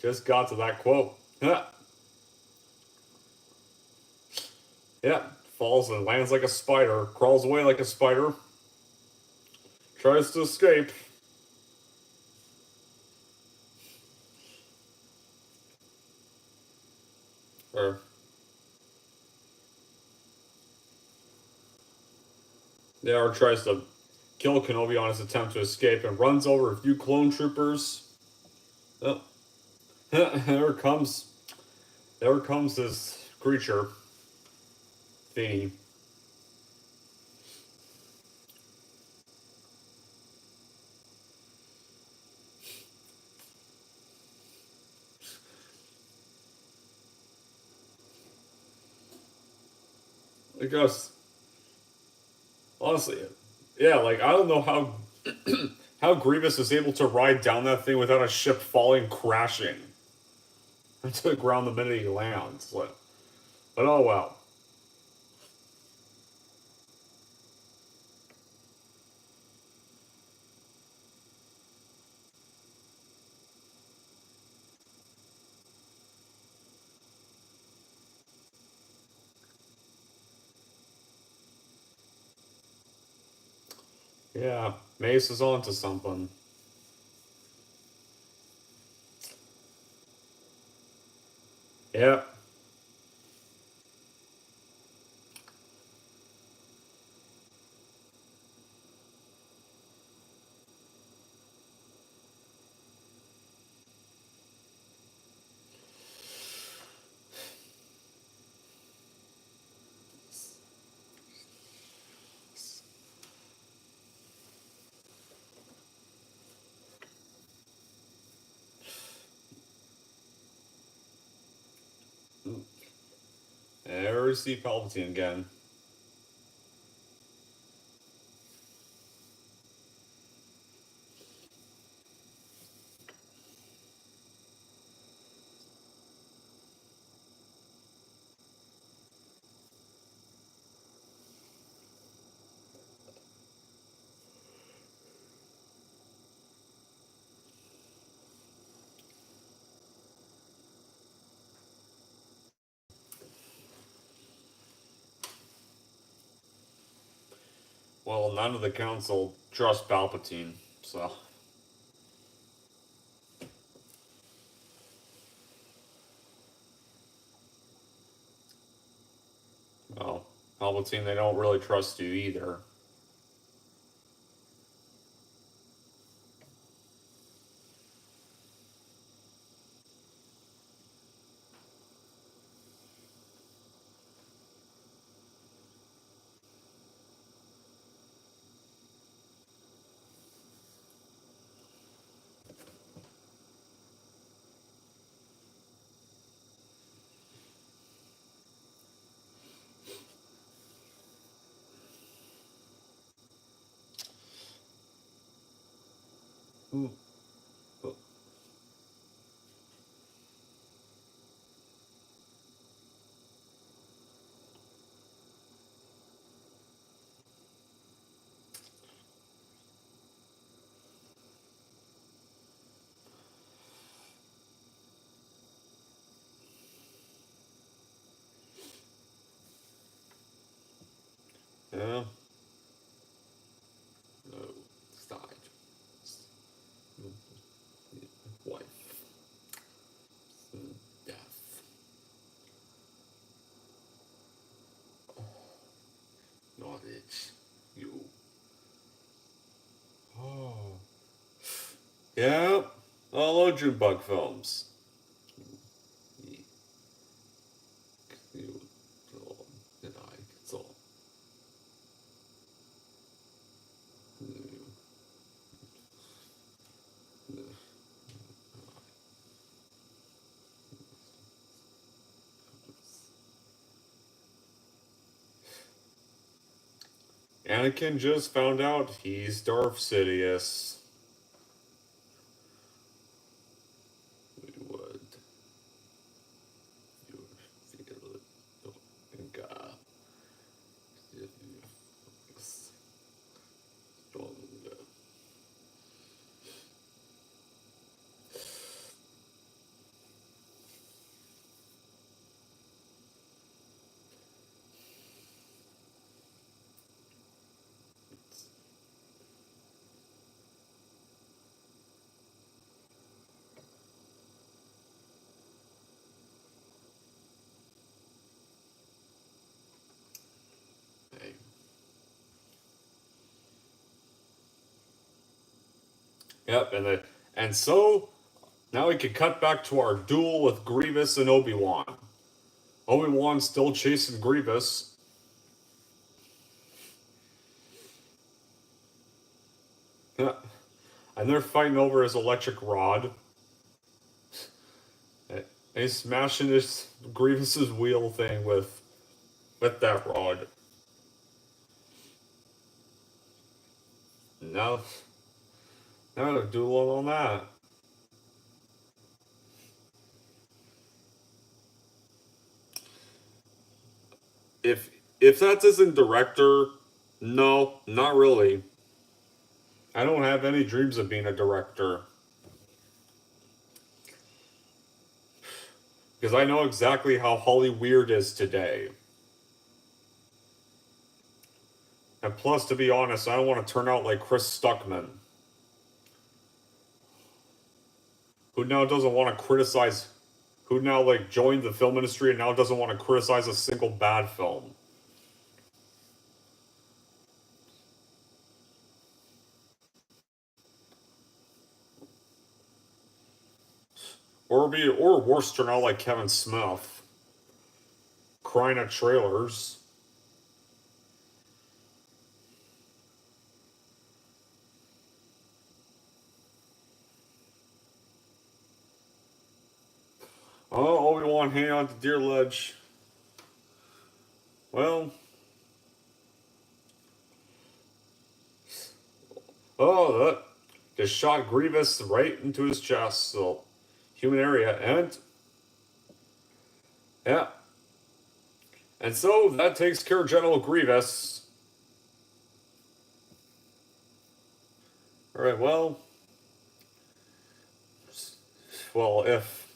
Just got to that quote. Yeah. Yeah. Falls and lands like a spider. Crawls away like a spider. Tries to escape. Or or tries to kill Kenobi on his attempt to escape and runs over a few clone troopers. Oh. There comes this creature thingy. Because honestly, yeah, like I don't know how how Grievous is able to ride down that thing without a ship falling crashing into the ground the minute he lands. But oh well. Yeah, Mace is onto something. Yep. There's the Palpatine again. Well, none of the council trust Palpatine, so. Well, Palpatine, they don't really trust you either. Ooh. Yeah. No, it's died. Yeah. Hello, Junebug Films. Anakin just found out he's Darth Sidious. We would. You feel it. Yep, and so now we can cut back to our duel with Grievous and Obi-Wan. Obi-Wan's still chasing Grievous. Yeah. And they're fighting over his electric rod. And he's smashing this Grievous's wheel thing with that rod. Now they're dueling on that. If that isn't director, no, not really. I don't have any dreams of being a director. Because I know exactly how Hollyweird is today. And plus, to be honest, I don't want to turn out like Chris Stuckman, who now doesn't want to criticize, who now like joined the film industry and now doesn't want to criticize a single bad film. Or worse, turn out like Kevin Smith, crying at trailers. Oh, Obi-Wan hanging on to Deer Ledge. Well, that just shot Grievous right into his chest, so human area, and yeah, and so that takes care of General Grievous. All right, well, if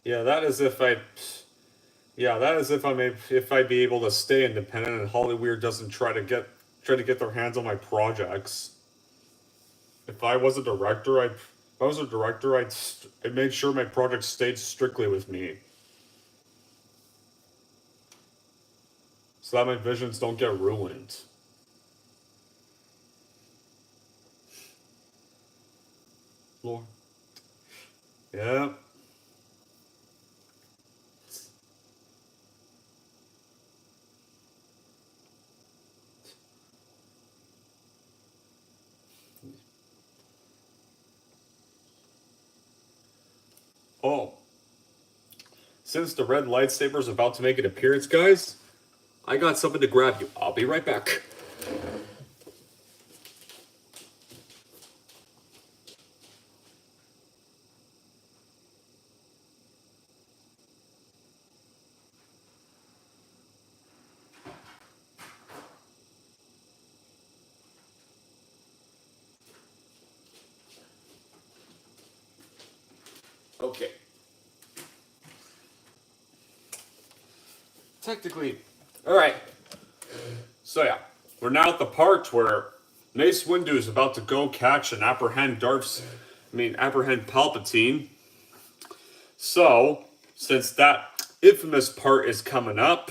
that is if I. Yeah, that is if I'd be able to stay independent and Hollyweird doesn't try to get their hands on my projects. If I was a director, I'd make sure my projects stayed strictly with me, so that my visions don't get ruined. Lord. Yeah. Oh. Since the red lightsaber's about to make an appearance, guys, I got something to grab you. I'll be right back. Okay. Technically, all right. So yeah, we're now at the part where Mace Windu is about to go catch and apprehend Palpatine. So, since that infamous part is coming up,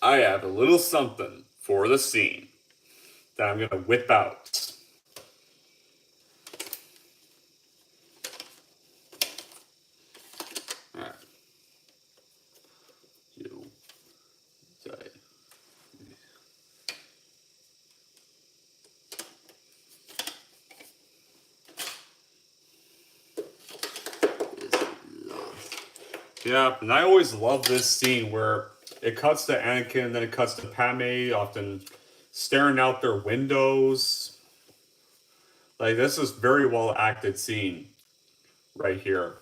I have a little something for the scene. that I'm gonna whip out. Alright. You say. Yeah, and I always love this scene where it cuts to Anakin and then it cuts to Padme, often staring out their windows. Like, this is very well acted scene right here.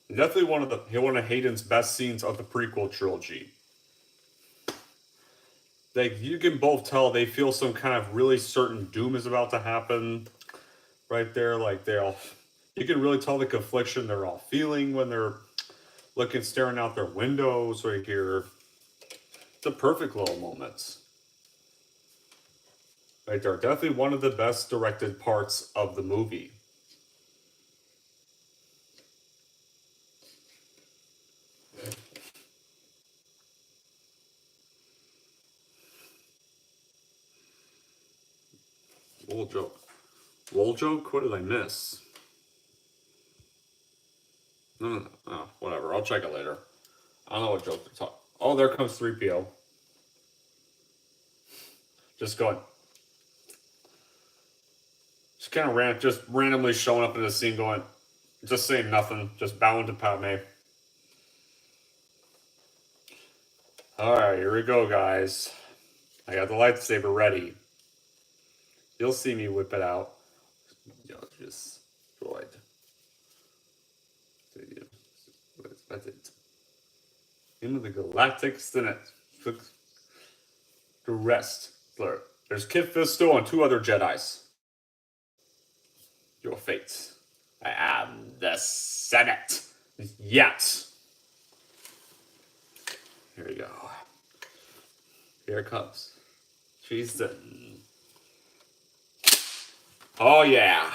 Definitely one of Hayden's best scenes of the prequel trilogy. Like, you can both tell they feel some kind of really certain doom is about to happen right there. Like, you can really tell the confliction they're all feeling when they're staring out their windows right here. It's a perfect little moments. Right there. Definitely one of the best directed parts of the movie. Little joke. Little joke? What did I miss? No. Oh, whatever. I'll check it later. I don't know what joke to talk. Oh, there comes 3PO. Just going. Just kind of just randomly showing up in the scene going, just saying nothing, just bowing to Padme. Alright, here we go, guys. I got the lightsaber ready. You'll see me whip it out. Just droid. That's it. Into the Galactic Senate. To rest. There's Kit Fisto and 2 other Jedis. Your fate. I am the Senate. Yet. Here we go. Here it comes. Treason. Oh yeah.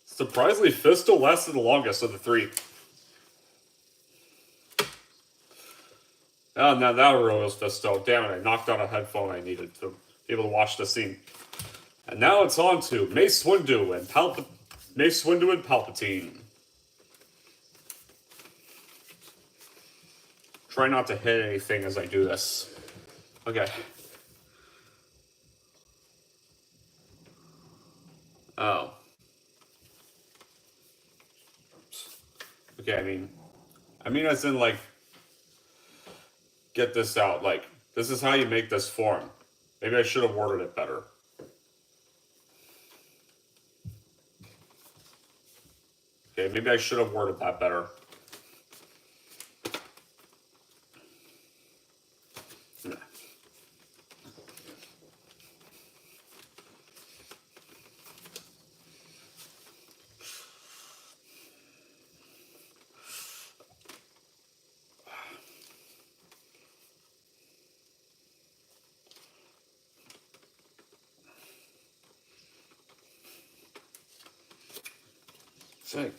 Surprisingly, Fisto lasted the longest of the 3. Oh, now that really was Fisto. Damn it, I knocked out a headphone I needed to be able to watch the scene. And now it's on to Mace Windu and Palpatine. Try not to hit anything as I do this. Okay. Oh. Okay, I mean as in, like, get this out. Like, this is how you make this form. Maybe I should have worded it better. Okay, maybe I should have worded that better.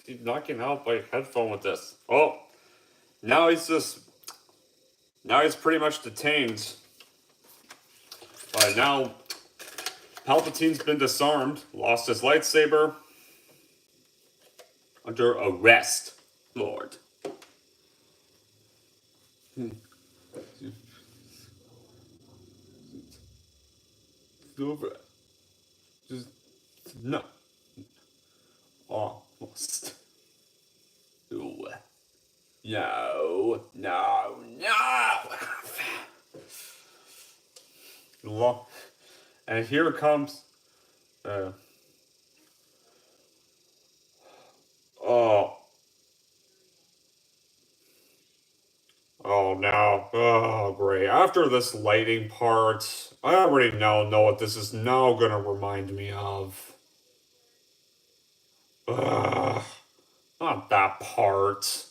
Keep knocking out my headphone with this. Oh, now he's pretty much detained. Now Palpatine's been disarmed, lost his lightsaber, under arrest, Lord. Over. Just no. Almost. Ooh. No. And here comes. Oh no. Oh great. After this lighting part, I already know what this is now gonna remind me of. Not that part.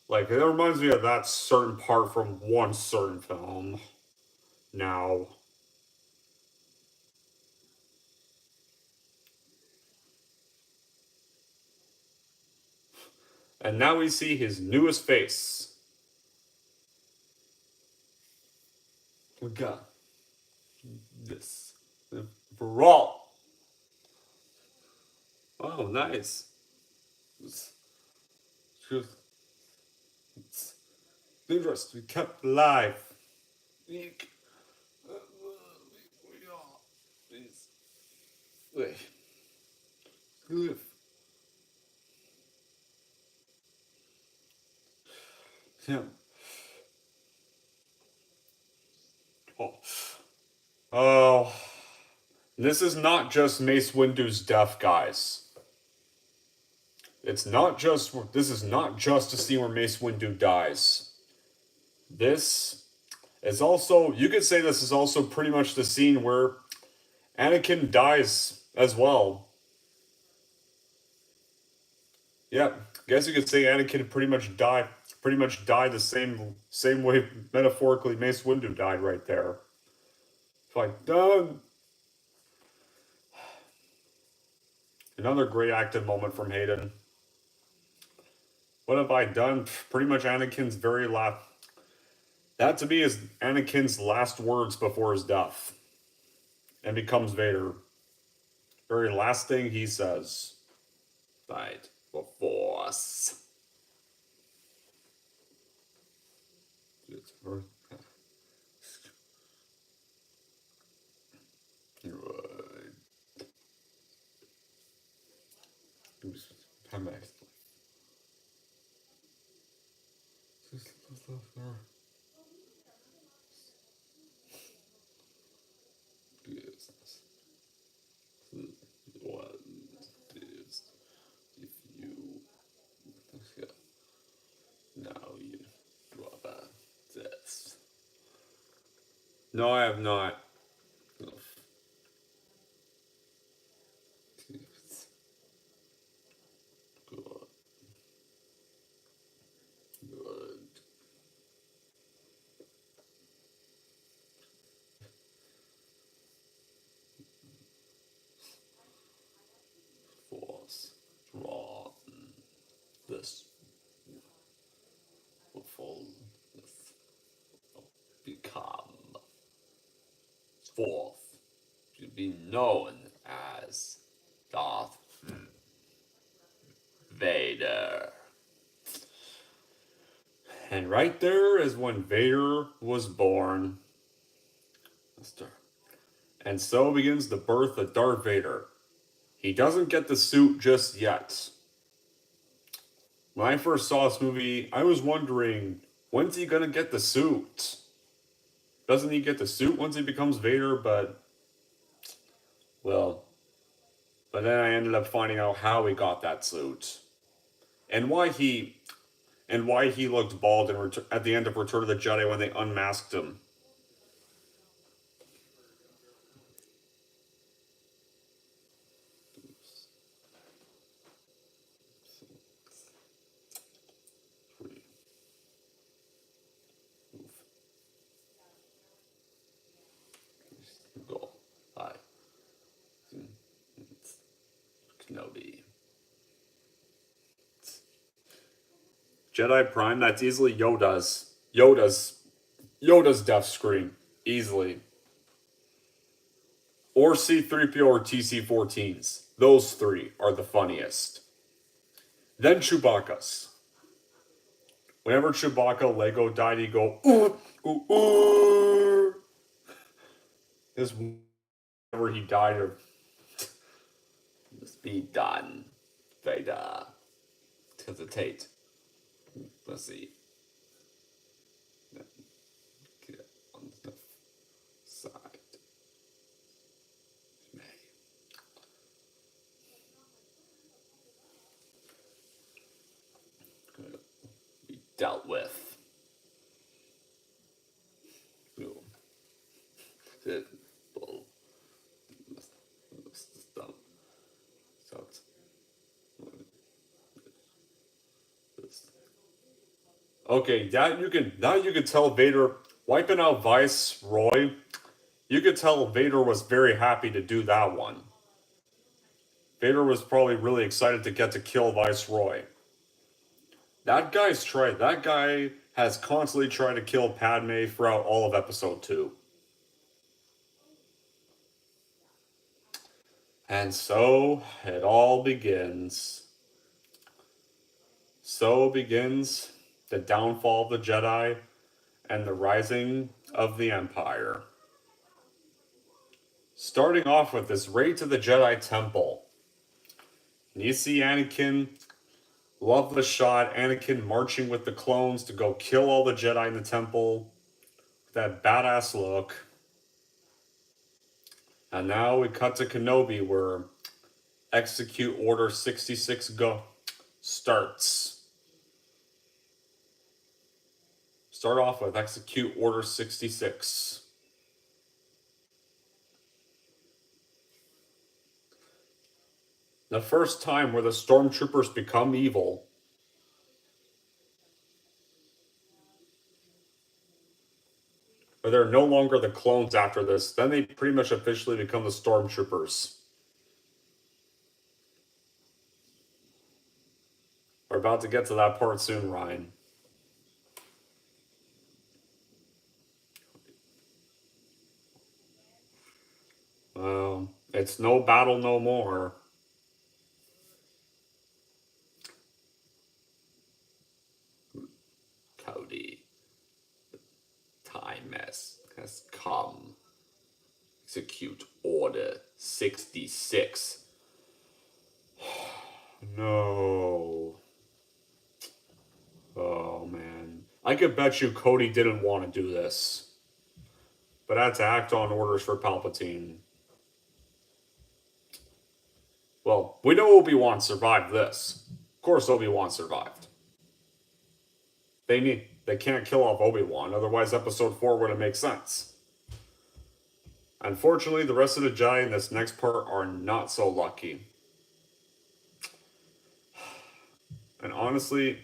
Like, it reminds me of that certain part from one certain film. Now. And now we see his newest face. We got this. For all. Oh, nice. It's dangerous to be kept alive. Eek. Please. Wait. Live. Him. Oh. Oh. This is not just Mace Windu's death, guys. This is not just a scene where Mace Windu dies. This is also, you could say this is also pretty much the scene where Anakin dies as well. Yep, guess you could say Anakin pretty much died the same way metaphorically Mace Windu died right there. It's like done. Another great active moment from Hayden. What have I done? Pretty much Anakin's very last. That to me is Anakin's last words before his death. And becomes Vader. Very last thing he says. Fight the Force. No, I have not. Force draw this will become fourth to be known as Darth Vader. And right there is when Vader was born. And so begins the birth of Darth Vader. He doesn't get the suit just yet. When I first saw this movie, I was wondering, when's he gonna get the suit? Doesn't he get the suit once he becomes Vader? But then I ended up finding out how he got that suit. And why he looked bald at the end of Return of the Jedi when they unmasked him. Kenobi. Jedi Prime, that's easily Yoda's death screen. Easily. Or C-3PO or TC-14s. Those three are the funniest. Then Chewbacca's. Whenever Chewbacca Lego died, he'd go, ooh, ooh, ooh. This whenever he died of be done, Vader. Hesitate. Let's see. Get on the side. May. Gonna be dealt with. Boom. It. Okay, now you can tell Vader wiping out Viceroy. You could tell Vader was very happy to do that one. Vader was probably really excited to get to kill Viceroy. That guy has constantly tried to kill Padme throughout all of Episode 2. And so it all begins. So begins the downfall of the Jedi and the rising of the Empire. Starting off with this raid to the Jedi Temple. And you see Anakin, love the shot, Anakin marching with the clones to go kill all the Jedi in the temple. That badass look. And now we cut to Kenobi where Execute Order 66 go starts. Start off with Execute Order 66. The first time where the stormtroopers become evil. But they're no longer the clones after this. Then they pretty much officially become the stormtroopers. We're about to get to that part soon, Ryan. It's no battle no more. Cody, time has come. Execute Order 66. No. Oh, man. I could bet you Cody didn't want to do this. But had to act on orders for Palpatine. Well, we know Obi-Wan survived this. Of course Obi-Wan survived. They can't kill off Obi-Wan, otherwise episode 4 wouldn't make sense. Unfortunately, the rest of the Jedi in this next part are not so lucky. And honestly,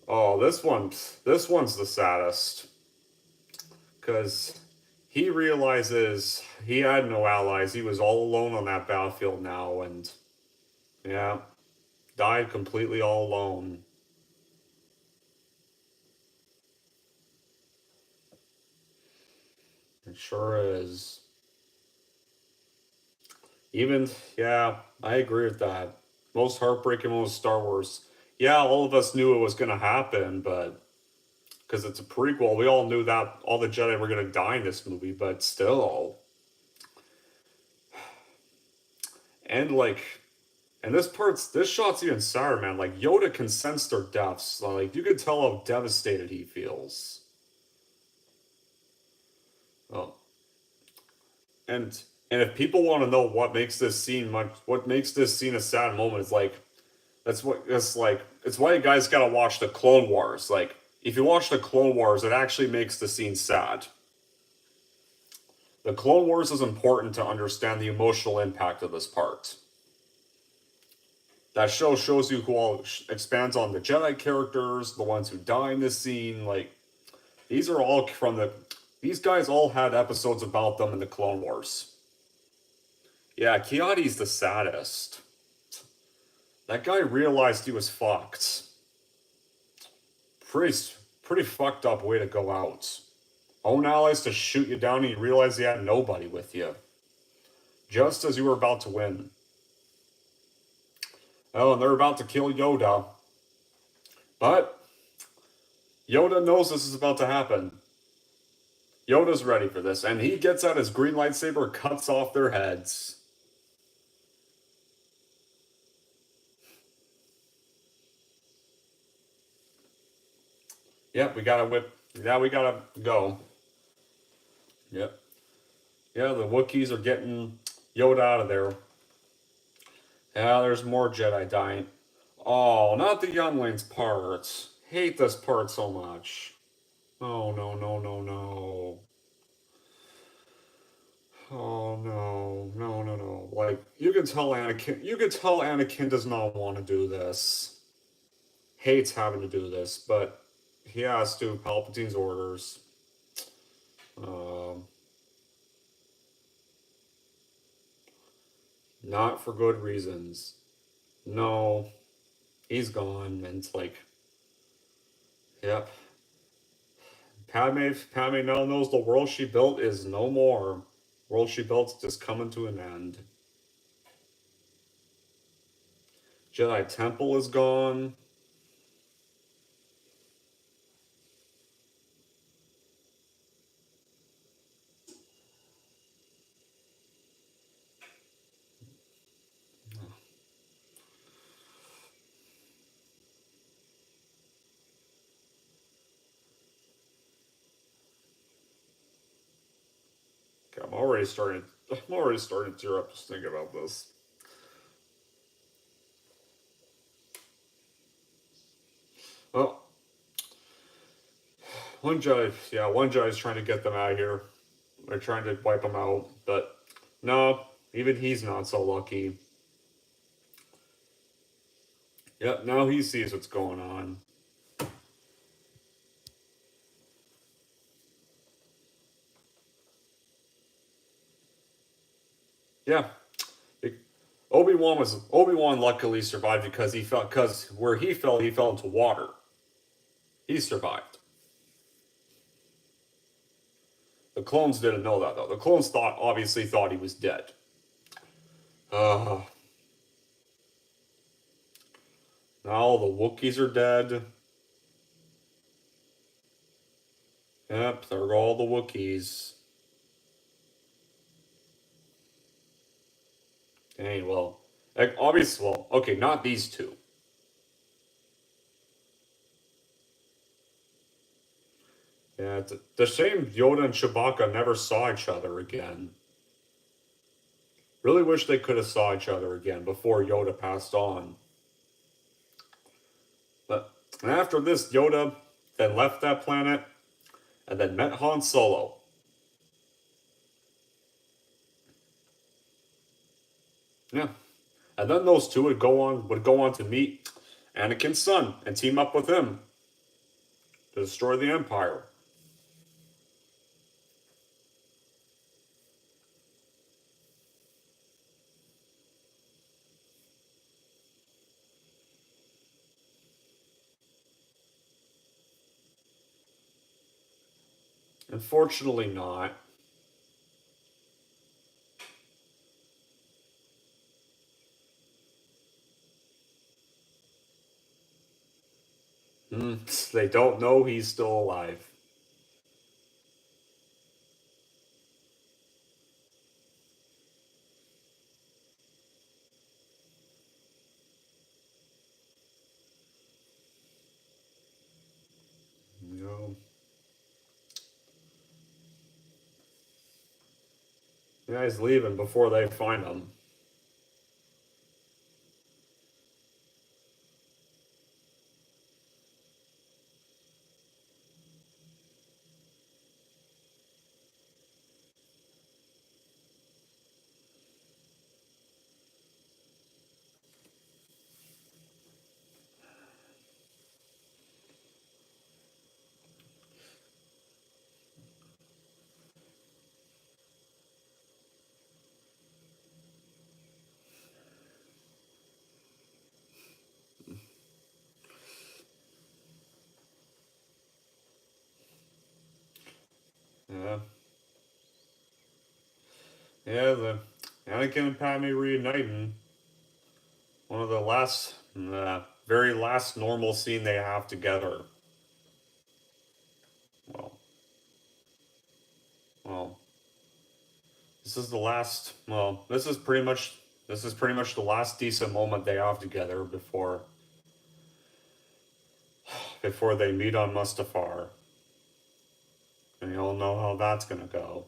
this one's the saddest. Because he realizes he had no allies. He was all alone on that battlefield now, and yeah, died completely all alone. It sure is. Yeah, I agree with that. Most heartbreaking moment of Star Wars. Yeah, all of us knew it was going to happen, but because it's a prequel, we all knew that all the Jedi were going to die in this movie, but still. And this shot's even sadder, man. Like, Yoda can sense their deaths. Like, you can tell how devastated he feels. Oh. And if people want to know what makes this scene a sad moment, it's like it's why you guys gotta watch the Clone Wars. Like, if you watch the Clone Wars, it actually makes the scene sad. The Clone Wars is important to understand the emotional impact of this part. That show shows you who all expands on the Jedi characters, the ones who die in this scene. Like, these guys all had episodes about them in the Clone Wars. Yeah, Kiadi's the saddest. That guy realized he was fucked. Pretty fucked up way to go out. Own allies to shoot you down and you realize you had nobody with you. Just as you were about to win. Oh, and they're about to kill Yoda. But Yoda knows this is about to happen. Yoda's ready for this, and he gets out his green lightsaber, cuts off their heads. Yep, we gotta whip. Yeah, we gotta go. Yep. Yeah, the Wookiees are getting Yoda out of there. Yeah, there's more Jedi dying. Oh, not the younglings part. Hate this part so much. Oh, no, no, no, no. Oh, no, no, no, no. Like, you can tell Anakin does not want to do this. Hates having to do this, but he has to. Palpatine's orders. Not for good reasons. No, he's gone, and it's like, yep. Padme now knows the world she built is no more. World she built's just coming to an end. Jedi Temple is gone. Okay, I'm already starting to tear up just thinking about this. Well, one Jedi is trying to get them out of here. They're trying to wipe them out, but no, even he's not so lucky. Yep, now he sees what's going on. Yeah, Obi-Wan luckily survived because where he fell into water. He survived. The clones didn't know that though. The clones obviously thought he was dead. Uh, now all the Wookiees are dead. Yep, there go all the Wookiees. Dang, well, obviously, well, okay, not these two. Yeah, it's the shame Yoda and Chewbacca never saw each other again. Really wish they could have saw each other again before Yoda passed on. But and after this, Yoda then left that planet and then met Han Solo. Yeah. And then those two would go on to meet Anakin's son and team up with him to destroy the Empire. Unfortunately not. They don't know he's still alive. You know. Yeah, he's leaving before they find him. Yeah. Yeah, the Anakin and Padme reuniting. One of the very last normal scene they have together. Well, well, this is the last. Well, this is pretty much the last decent moment they have together before they meet on Mustafar, and you all know how that's gonna go.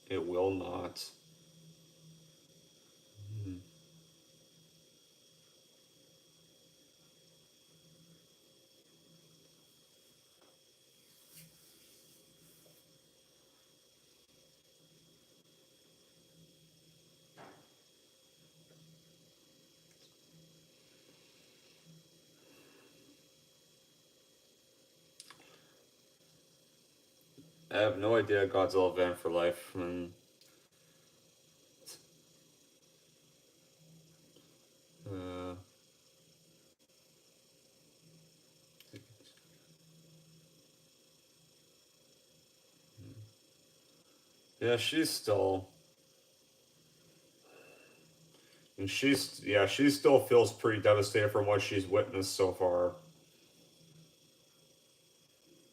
It will not. I have no idea Godzilla Van for Life. Uh, yeah, she's still. And she still feels pretty devastated from what she's witnessed so far.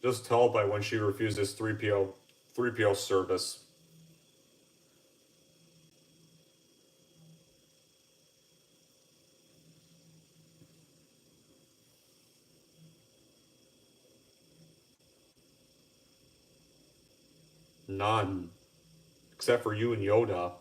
Just tell by when she refuses 3PO service. None. Except for you and Yoda.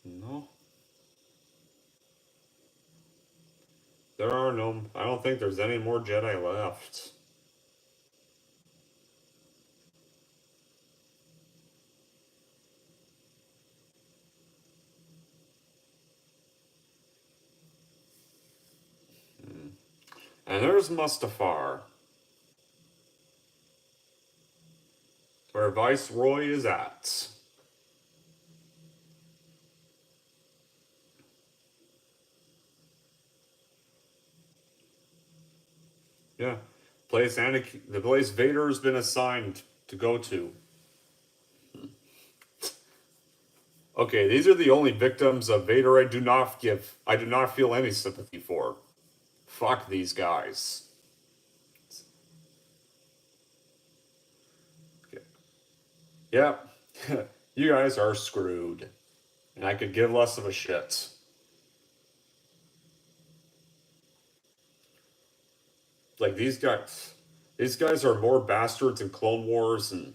No. There are no. I don't think there's any more Jedi left. And there's Mustafar, where Viceroy is at. Yeah. The place Vader's been assigned to go to. Okay, these are the only victims of Vader I do not feel any sympathy for. Fuck these guys. Okay. Yep. You guys are screwed. And I could give less of a shit. Like these guys are more bastards in Clone Wars and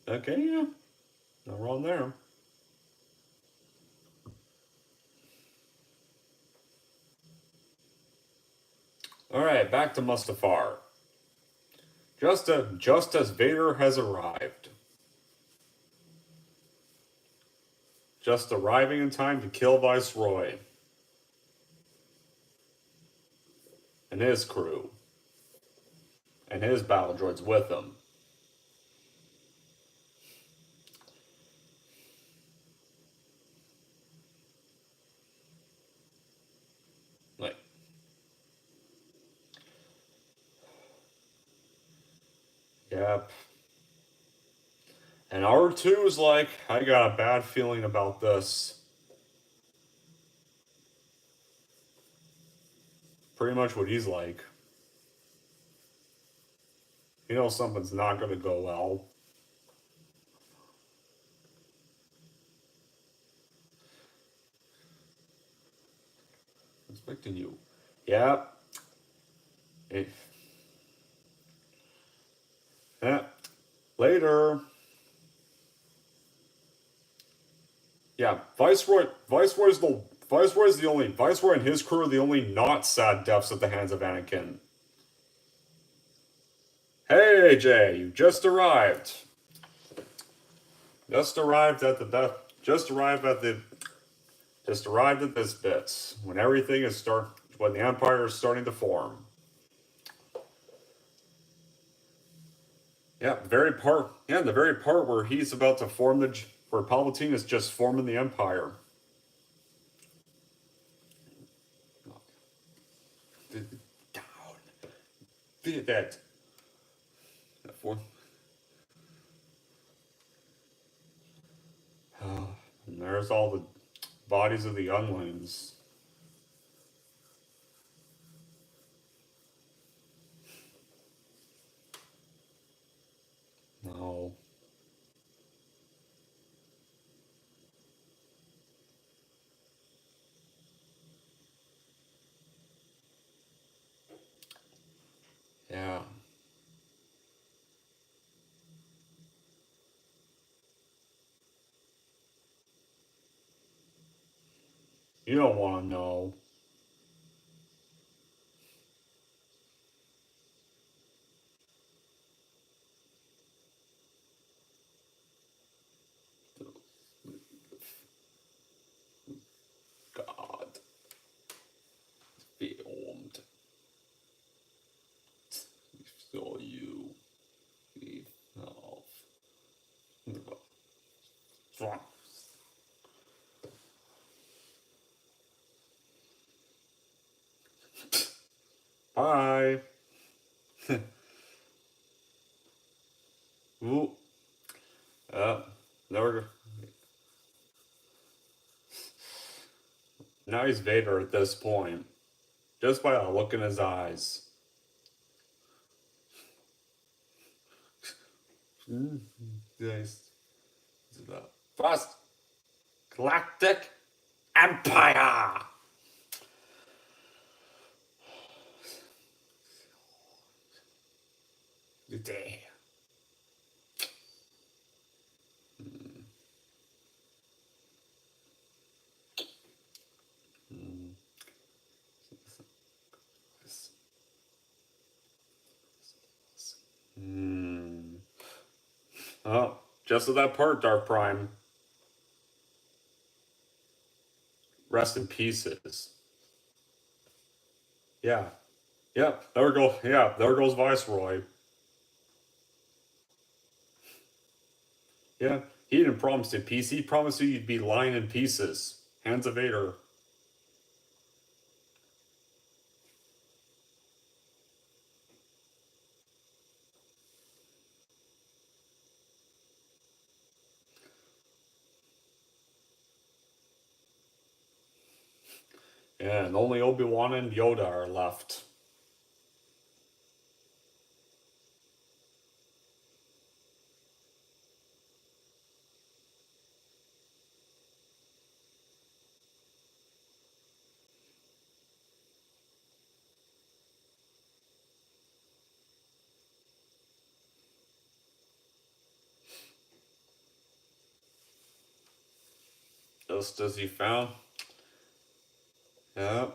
okay, yeah. No wrong there. Alright, back to Mustafar. Just as Vader has arrived. Just arriving in time to kill Viceroy and his crew. And his battle droids with him. Like, yep. And R2's like, I got a bad feeling about this. Pretty much what he's like. You know something's not going to go well. Expecting you. Yep. It, yeah. Later. Yeah, Viceroy and his crew are the only not sad deaths at the hands of Anakin. Hey Jay, you just arrived. Just arrived at this bit when when the Empire is starting to form. Yeah, the very part where he's about to where Palpatine is just forming the Empire. Down. That. And there's all the bodies of the younglings. You don't want to know. God. Filmed. So you. Bye. Ooh. Never. Now he's Vader at this point. Just by the look in his eyes. Nice. The First Galactic Empire! Today. Oh, just at that part, Dark Prime. Rest in pieces. Yeah. Yep. There we go. Yeah, there goes Viceroy. Yeah. He didn't promise you peace. He promised you you'd be lying in pieces. Hands of Vader. Yeah, and only Obi-Wan and Yoda are left. Just as he found. Yeah.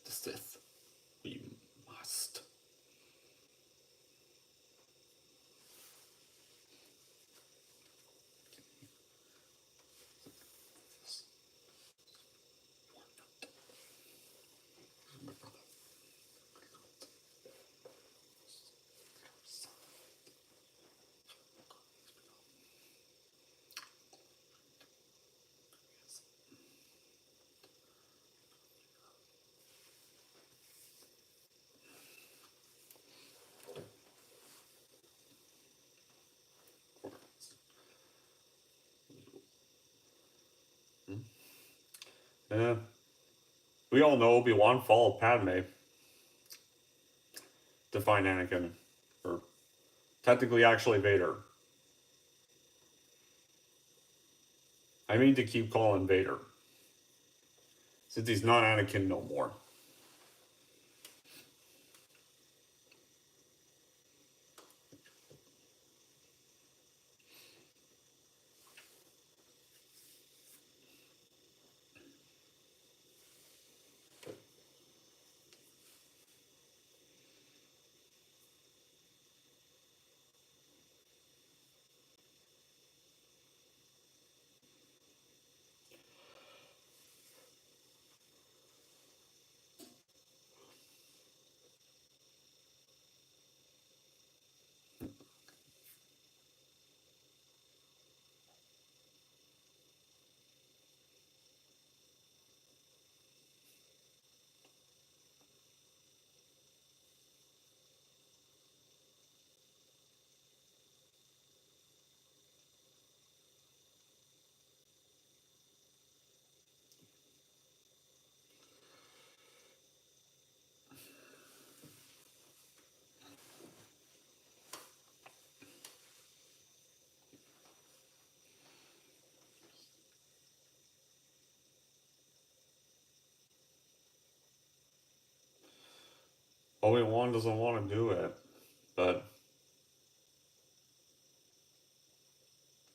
The Sith. We must. Yeah. We all know Obi-Wan followed Padme to find Anakin. Or technically actually Vader. I mean to keep calling Vader. Since he's not Anakin no more. Obi-Wan doesn't want to do it, but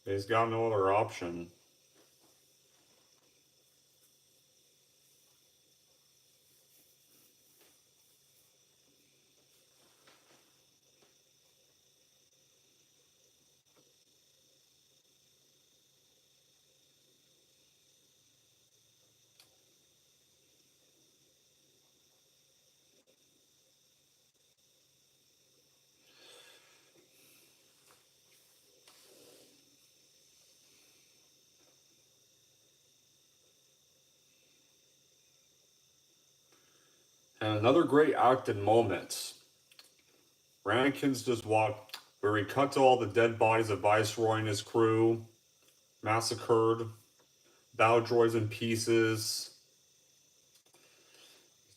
he's got no other option. And another great acted moment. Anakin's just walked where he cut to all the dead bodies of Viceroy and his crew, massacred, battle droids in pieces.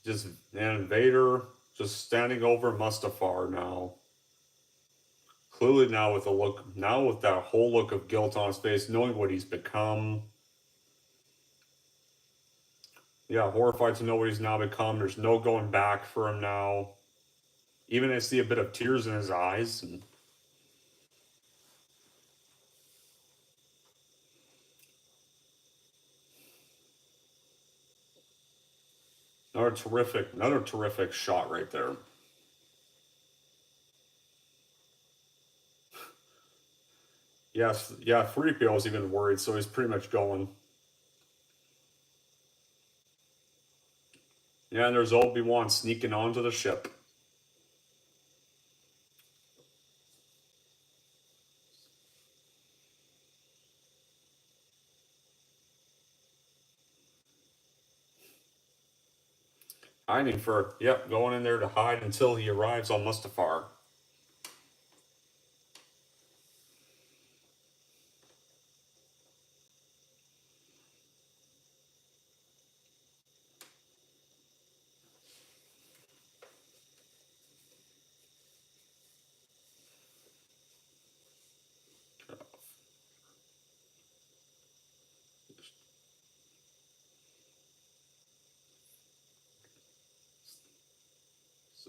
Just and Vader just standing over Mustafar now. Clearly now with that whole look of guilt on his face, knowing what he's become. Yeah, horrified to know what he's now become. There's no going back for him now. Even I see a bit of tears in his eyes. And another terrific shot right there. Yes, yeah, 3PO was even worried, so he's pretty much going. Yeah, and there's Obi-Wan sneaking onto the ship. Going in there to hide until he arrives on Mustafar.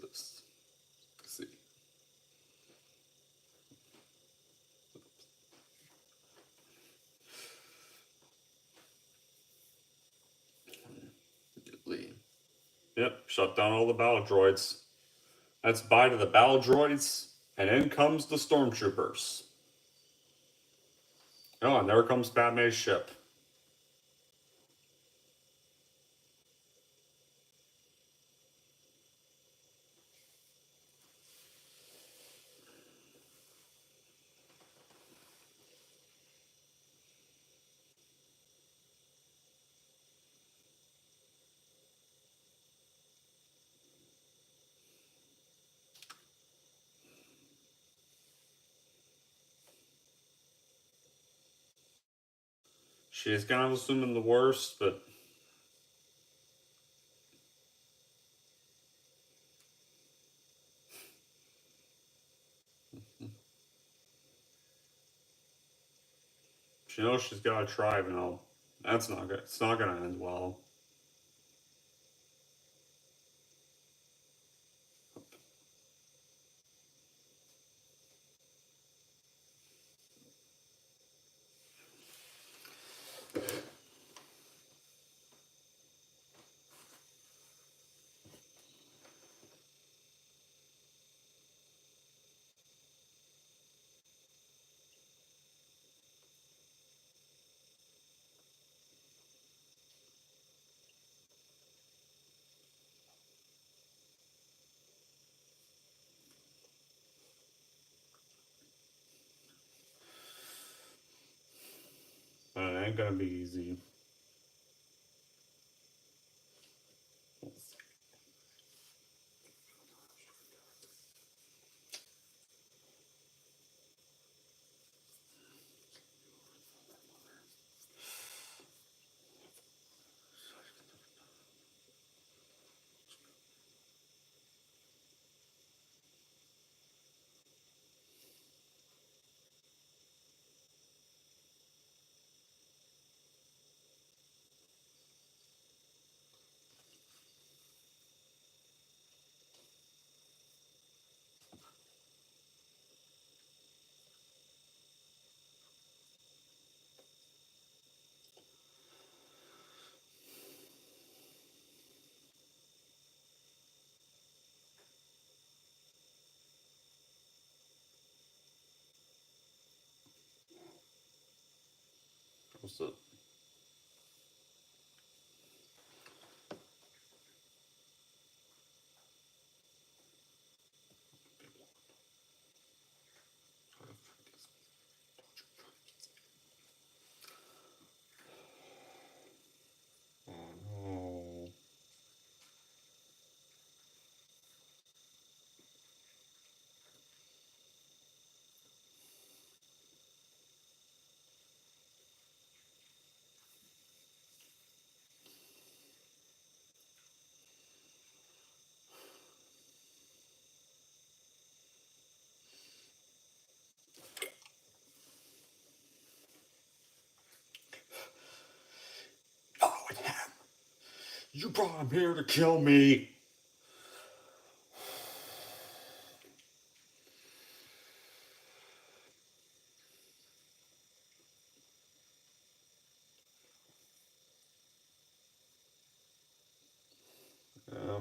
Let's see. Yep, shut down all the battle droids. That's bye to the battle droids, and in comes the stormtroopers. Oh, and there comes Padme's ship. She's kind of assuming the worst, but she knows she's got to try, but no, that's not good. It's not going to end well. But it ain't going to be easy. So, oh no. Oh, it's him. You brought him here to kill me. Yeah.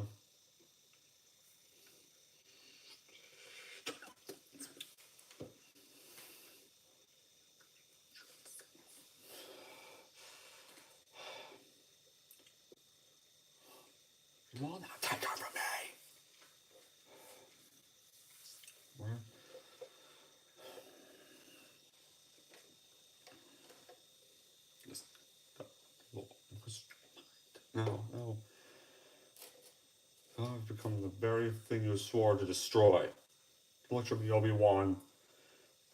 You will not take her from me. Where? No, no. I've become the very thing you swore to destroy. Look at me, Obi-Wan.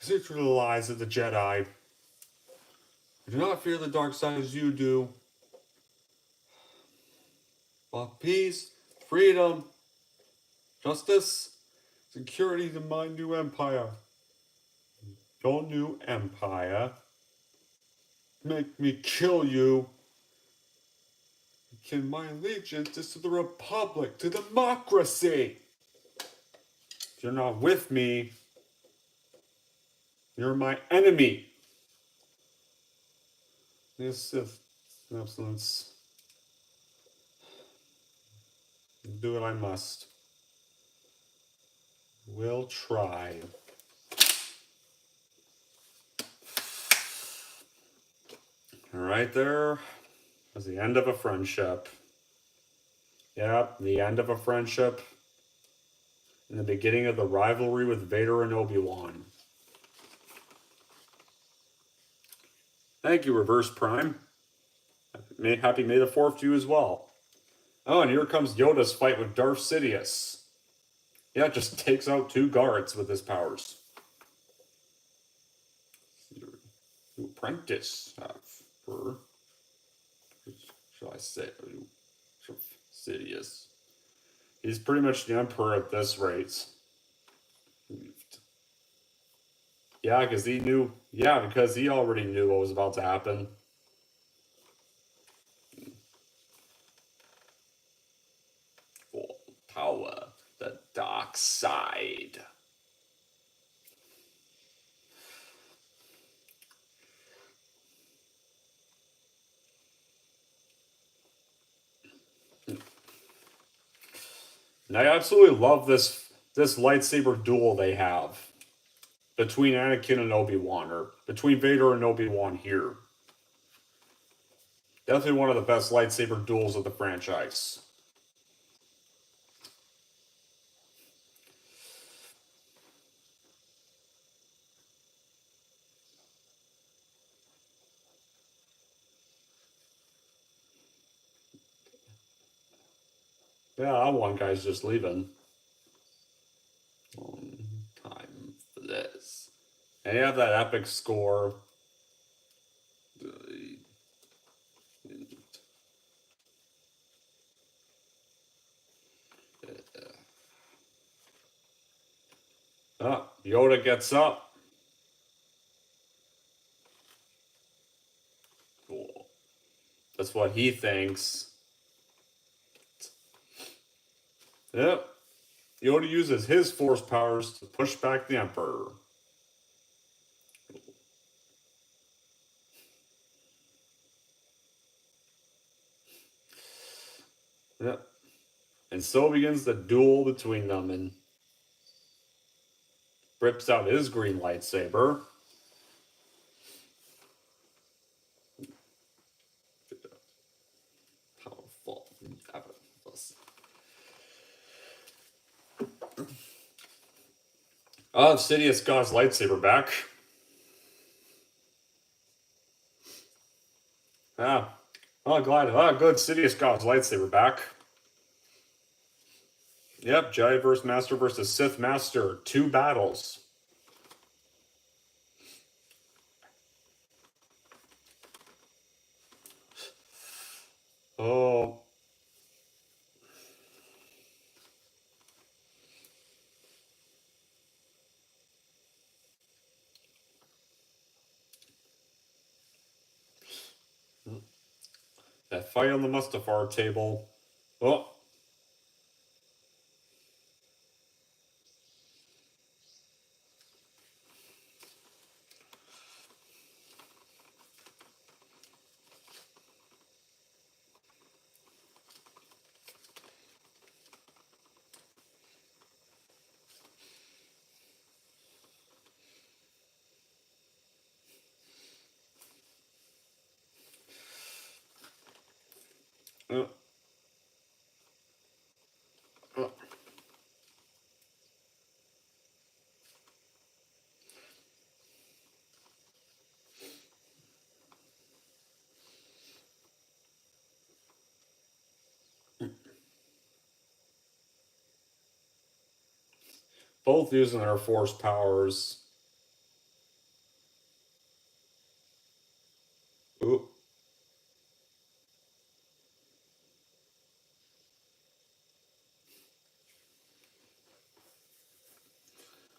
See through the lies of the Jedi. I do not fear the dark side as you do. But peace, freedom, justice, security to my new empire. Your new empire. Make me kill you. Again, my allegiance is to the Republic, to democracy. If you're not with me, you're my enemy. Yes, Sith, abstinence. Do what I must. We'll try. Right there was the end of a friendship. Yep, the end of a friendship. And the beginning of the rivalry with Vader and Obi-Wan. Thank you, Reverse Prime. Happy May the 4th to you as well. Oh, and here comes Yoda's fight with Darth Sidious. Yeah, it just takes out 2 guards with his powers. You apprentice for, shall I say, Sidious. He's pretty much the Emperor at this rate. Yeah, because he knew. Yeah, because he already knew what was about to happen. Full power, the dark side. And I absolutely love this lightsaber duel they have between Anakin and Obi-Wan, or between Vader and Obi-Wan here. Definitely one of the best lightsaber duels of the franchise. Yeah, that one guy's just leaving. Time for this. And you have that epic score. Yoda gets up. Cool. That's what he thinks. Yep. Yoda uses his force powers to push back the Emperor. Yep. And so begins the duel between them, and rips out his green lightsaber. Sidious got his lightsaber back. Ah. Oh, glad. Ah, good. Sidious got his lightsaber back. Yep, Jedi versus Master versus Sith Master. 2 battles. Oh. That fight on the Mustafar table. Oh. Oh. Oh. Both using their force powers. Ooh.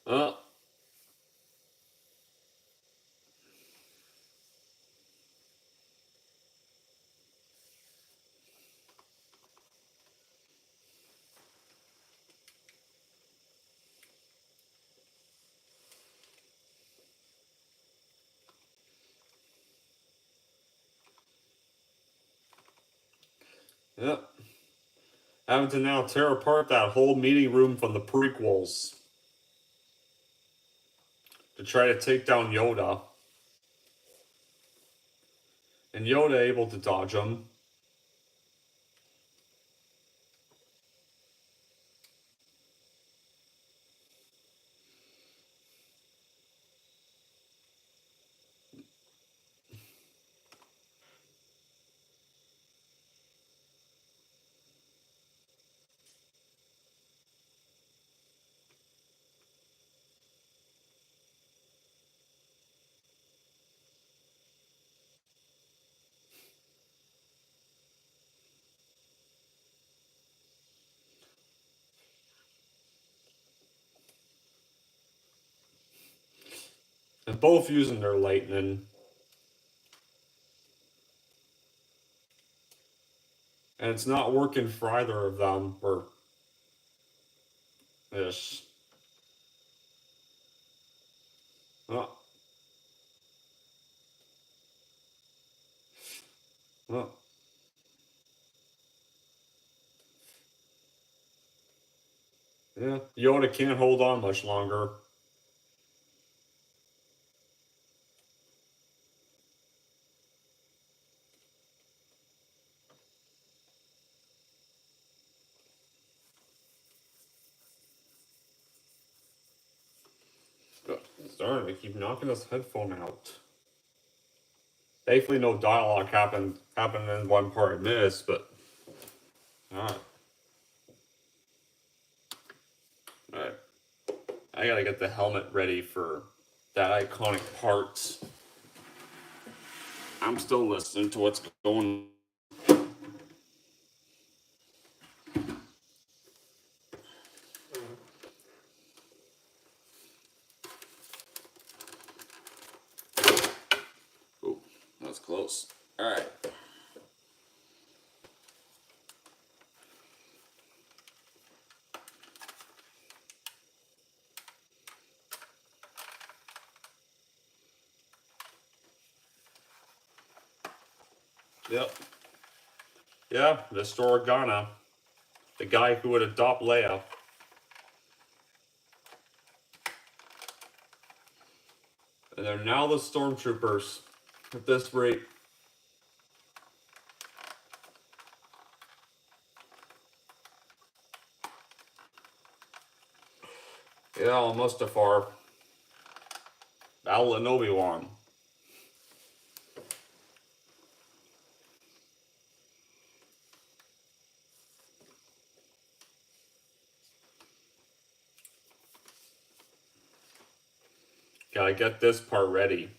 Uh. Yep. Having to now tear apart that whole meeting room from the prequels to try to take down Yoda. And Yoda able to dodge him. And both using their lightning. And it's not working for either of them. Or this. Oh. Oh. Yeah. Yoda can't hold on much longer. Darn, they keep knocking this headphone out. Thankfully, no dialogue happened in one part I missed, but alright. Alright. I gotta get the helmet ready for that iconic part. I'm still listening to what's going on. Oh, that was close. Alright. Yep. Yeah, Mr. Organa. The guy who would adopt Leia. And they're now the stormtroopers at this rate. Yeah, Mustafar. Battle and Obi-Wan. Gotta get this part ready.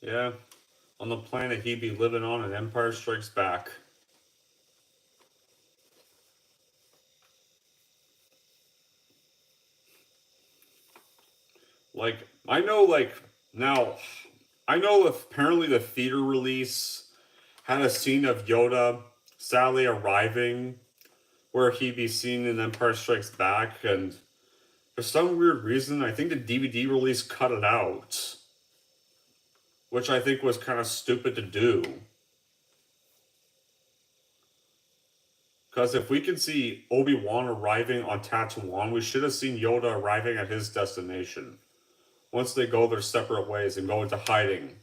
Yeah. On the planet he'd be living on in Empire Strikes Back. Like, I know, like, now, I know apparently the theater release had a scene of Yoda sadly arriving where he'd be seen in Empire Strikes Back, and for some weird reason, I think the DVD release cut it out, which I think was kind of stupid to do. Because if we can see Obi-Wan arriving on Tatooine, we should have seen Yoda arriving at his destination. Once they go their separate ways and go into hiding.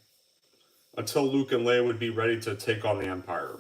Until Luke and Leia would be ready to take on the Empire.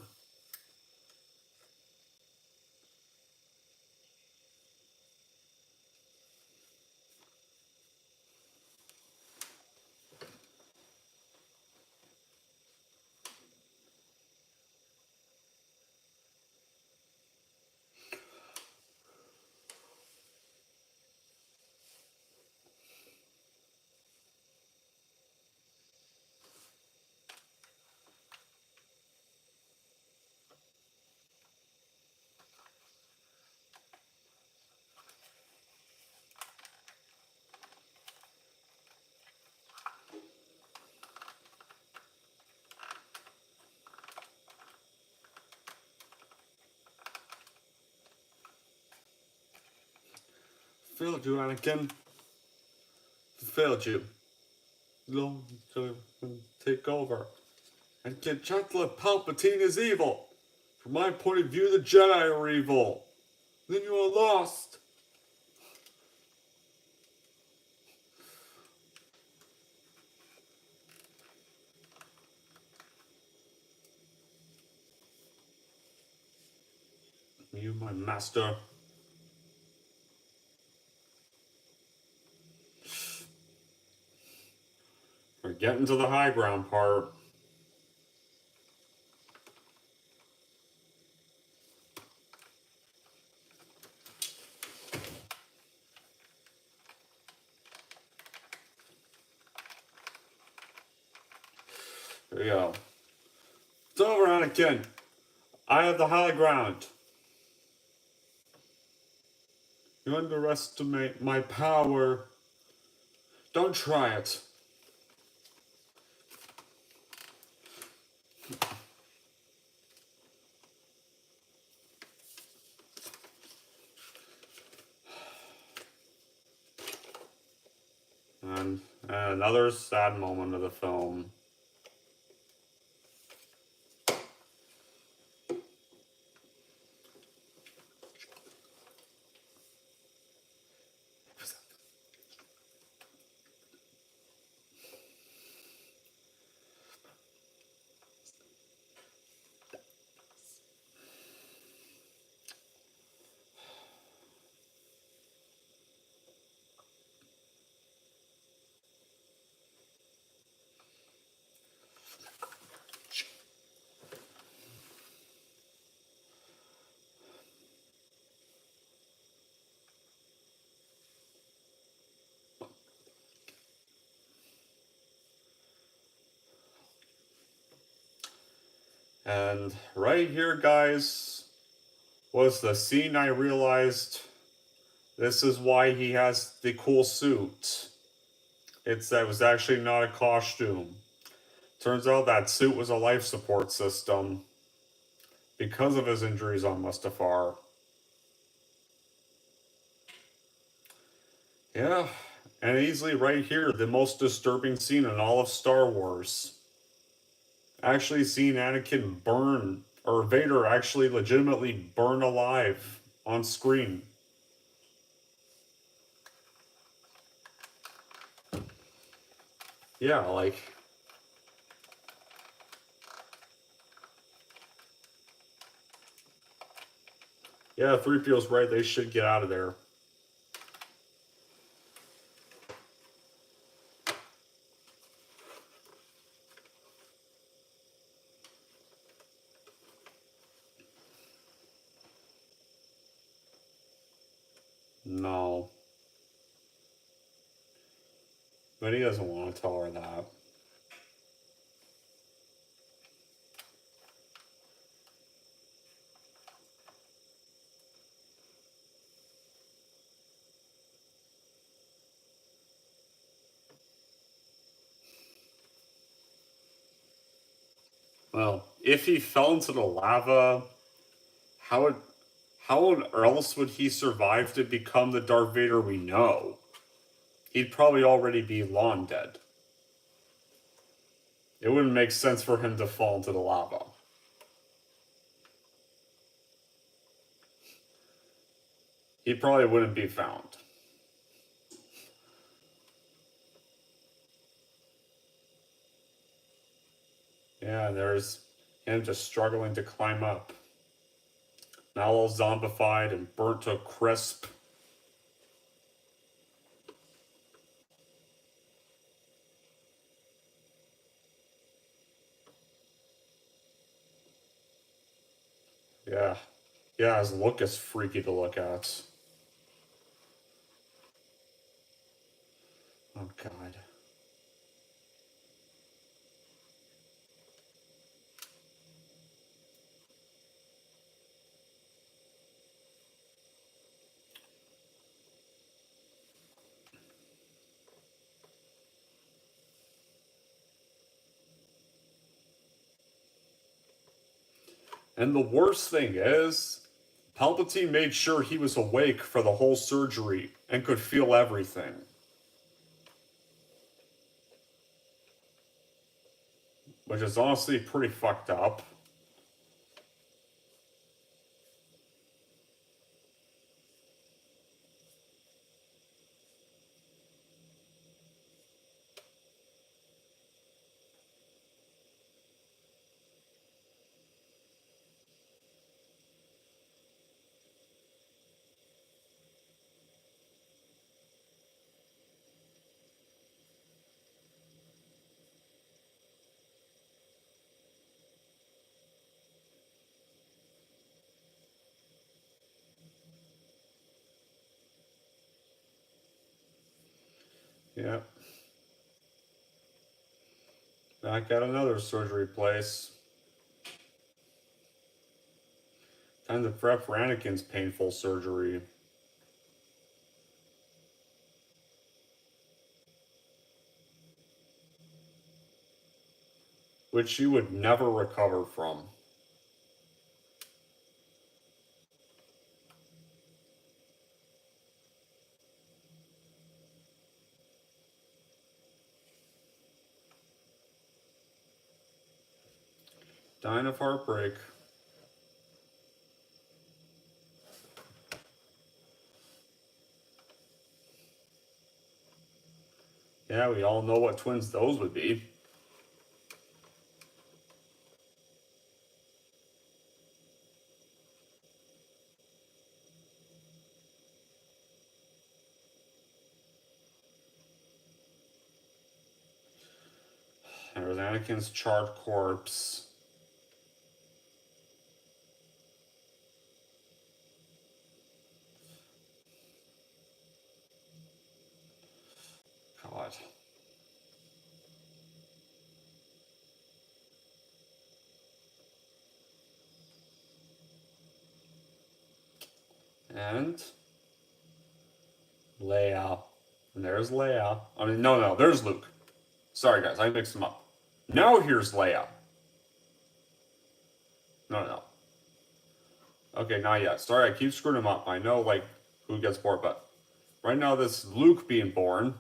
Failed you, Anakin. Failed you. Long to take over. And get Chancellor Palpatine is evil. From my point of view, the Jedi are evil. Then you are lost. You, my master. We're getting to the high ground part. Here we go. It's over, Anakin. I have the high ground. You underestimate my power. Don't try it. And another sad moment of the film. And right here, guys, was the scene I realized this is why he has the cool suit. That was actually not a costume. Turns out that suit was a life support system because of his injuries on Mustafar. Yeah, and easily right here, the most disturbing scene in all of Star Wars. Actually seeing Anakin burn, or Vader actually legitimately burn alive on screen. Yeah, like... Yeah, 3PO's right, they should get out of there. No. But he doesn't want to tell her that. Well, if he fell into the lava, how would, how else would he survive to become the Darth Vader we know? He'd probably already be long dead. It wouldn't make sense for him to fall into the lava. He probably wouldn't be found. Yeah, there's him just struggling to climb up. Now all zombified and burnt to a crisp. Yeah. Yeah, his look is freaky to look at. Oh, God. And the worst thing is, Palpatine made sure he was awake for the whole surgery and could feel everything. Which is honestly pretty fucked up. Yeah. Back at another surgery place. Time to prep for Anakin's painful surgery. Which she would never recover from. Dying of heartbreak. Yeah, we all know what twins those would be. There's Anakin's charred corpse. God. And Leia. And there's Leia. I mean, no, there's Luke. Sorry, guys, I mixed them up. Now here's Leia. No. Okay, not yet. Sorry, I keep screwing them up. I know, like, who gets bored, but right now this Luke being born.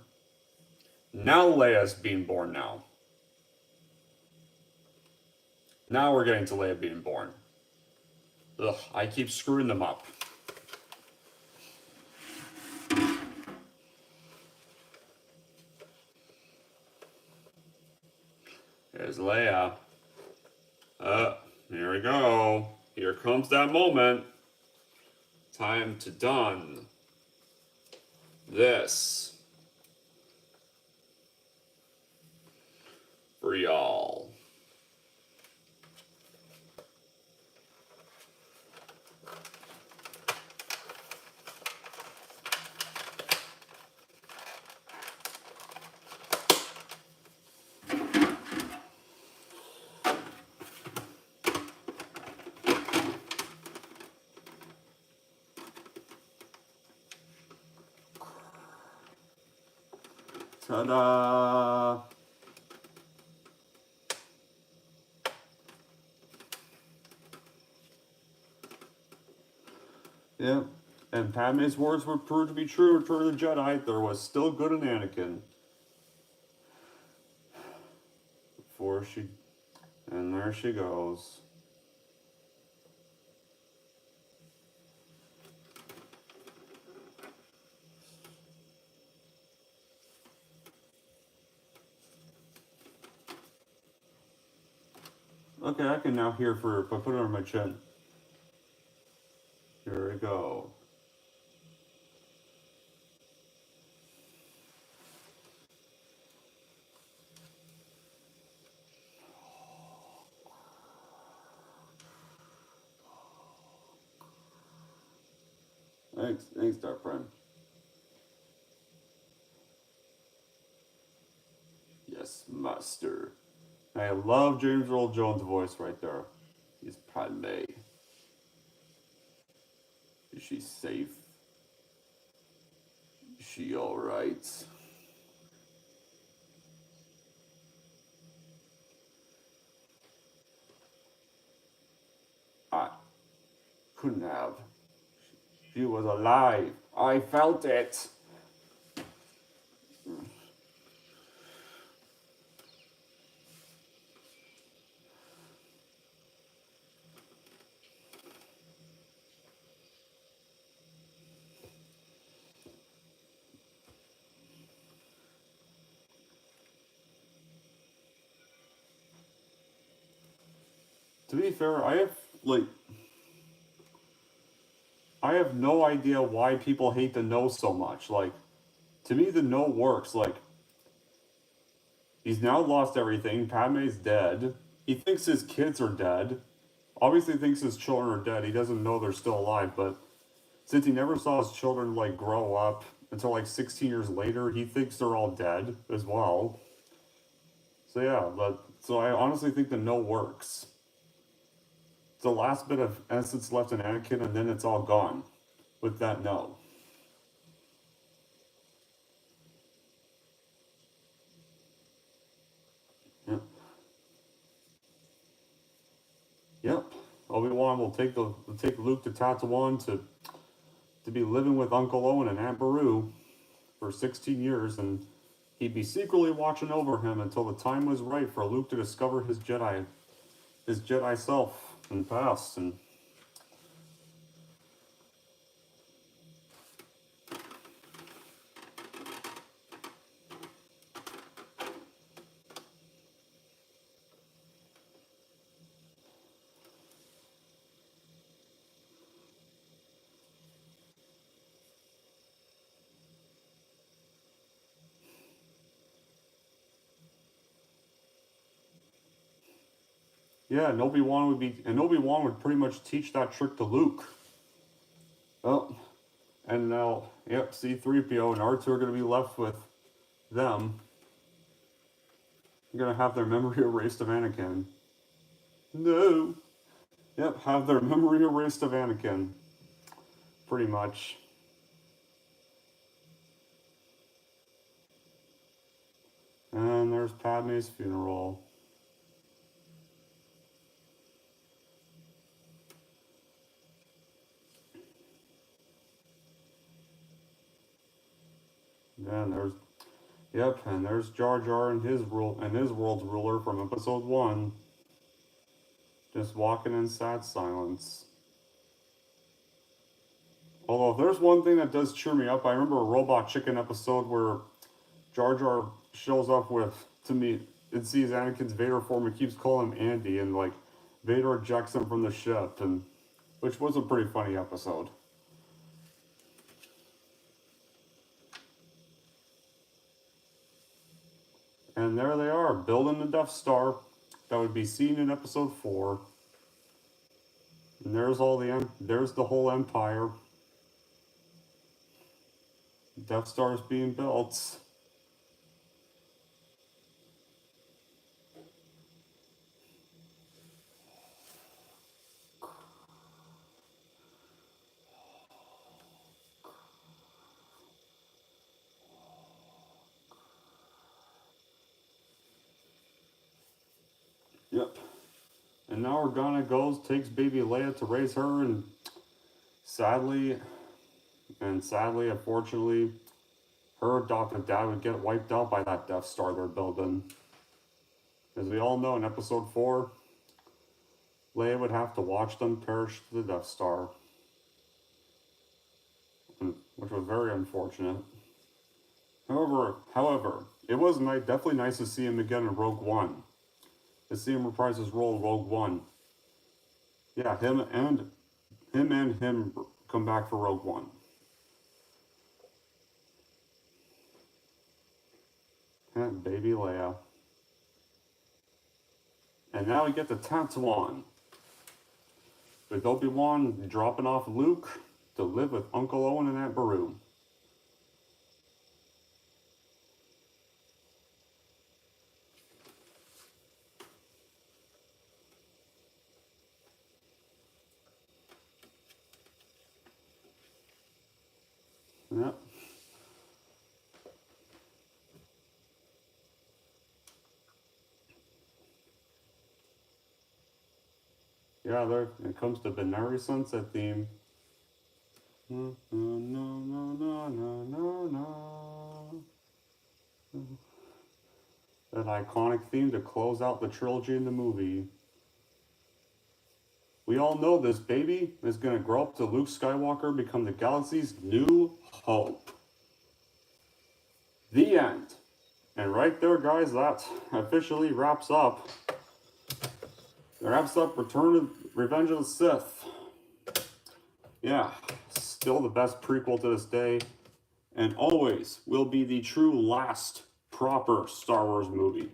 Now Leia's being born now. Now we're getting to Leia being born. Ugh, I keep screwing them up. There's Leia. Here we go. Here comes that moment. Time to done this for y'all. Ta-da! Yeah, and Padme's words were proved to be true. Return of the Jedi, there was still good in Anakin. And there she goes. Okay, I can now hear for if I put it on my chin. Here we go. Thanks, dark friend. Yes, master. I love James Earl Jones' voice right there. He's Padme. Is she safe? Is she alright? I couldn't have. She was alive. I felt it. To be fair, I have no idea why people hate the no so much. Like, to me, the no works. Like, he's now lost everything. Padme's dead. He thinks his kids are dead. Obviously thinks his children are dead. He doesn't know they're still alive, but since he never saw his children, like, grow up until, like, 16 years later, he thinks they're all dead as well. So, yeah, so I honestly think the no works. It's the last bit of essence left in Anakin, and then it's all gone with that no. Yep. Obi-Wan will take Luke to Tatooine to be living with Uncle Owen and Aunt Beru for 16 years, and he'd be secretly watching over him until the time was right for Luke to discover his Jedi self and past. And yeah, and Obi-Wan would pretty much teach that trick to Luke. Well, and now, yep, C-3PO and R2 are going to be left with them. They're going to have their memory erased of Anakin. No. Yep, have their memory erased of Anakin. pretty much. And there's Padme's funeral. And there's Jar Jar and his world's ruler from episode 1. Just walking in sad silence. Although if there's one thing that does cheer me up, I remember a Robot Chicken episode where Jar Jar shows up to meet and sees Anakin's Vader form and keeps calling him Andy, and like Vader ejects him from the ship, and which was a pretty funny episode. And there they are, building the Death Star that would be seen in episode 4. And there's the whole Empire. Death Star is being built. Yep. And now Organa takes baby Leia to raise her, and sadly, unfortunately, her adopted dad would get wiped out by that Death Star they're building. As we all know, in episode 4, Leia would have to watch them perish to the Death Star, which was very unfortunate. However, it was definitely nice to see him again in Rogue One. To see him reprise his role in Rogue One. Yeah, him come back for Rogue One. And baby Leia. And now we get to Tatooine, with Obi-Wan dropping off Luke to live with Uncle Owen and Aunt Beru. Yep. Yeah, there it comes to Binary Sunset theme. No, no, no, no, no, no, no. That iconic theme to close out the trilogy in the movie. We all know this baby is going to grow up to Luke Skywalker and become the galaxy's new hope. The end. And right there, guys, that officially wraps up Revenge of the Sith. Yeah, still the best prequel to this day, and always will be the true last proper Star Wars movie.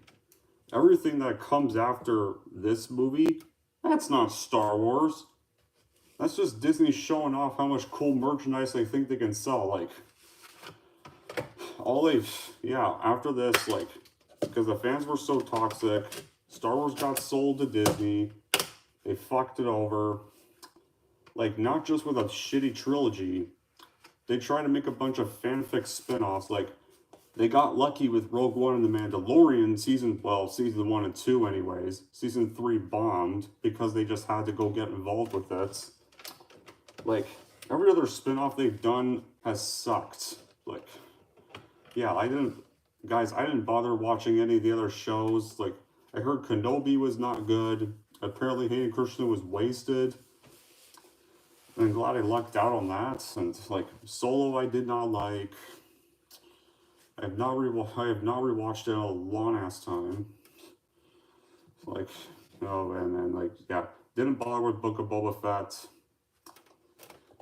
Everything that comes after this movie, that's not Star Wars. That's just Disney showing off how much cool merchandise they think they can sell. Like, after this, like, because the fans were so toxic, Star Wars got sold to Disney. They fucked it over. Like, not just with a shitty trilogy. They tried to make a bunch of fanfic spin-offs. Like, they got lucky with Rogue One and The Mandalorian season 1 and 2 anyways. Season 3 bombed because they just had to go get involved with it. Like, every other spin-off they've done has sucked. Like, yeah, I didn't bother watching any of the other shows. Like, I heard Kenobi was not good. Apparently Hayden Christensen was wasted. I'm glad I lucked out on that. And, like, Solo I did not like. I have not rewatched it in a long ass time. Like, oh, and then, like, yeah, didn't bother with Book of Boba Fett.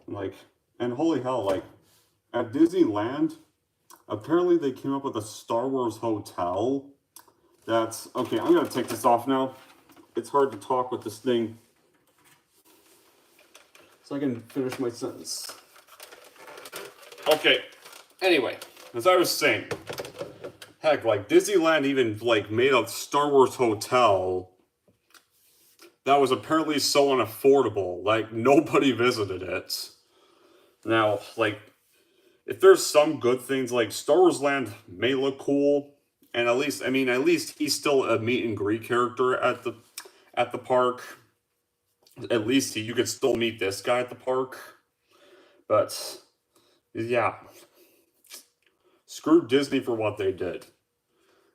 Like, and holy hell, like, at Disneyland, apparently they came up with a Star Wars hotel. That's, okay, I'm gonna take this off now. It's hard to talk with this thing. So I can finish my sentence. Okay, anyway. As I was saying, heck, like, Disneyland even, like, made a Star Wars hotel that was apparently so unaffordable, like, nobody visited it. Now, like, if there's some good things, like Star Wars Land may look cool, and at least he's still a meet and greet character at the park. At least you could still meet this guy at the park. But yeah, screw Disney for what they did.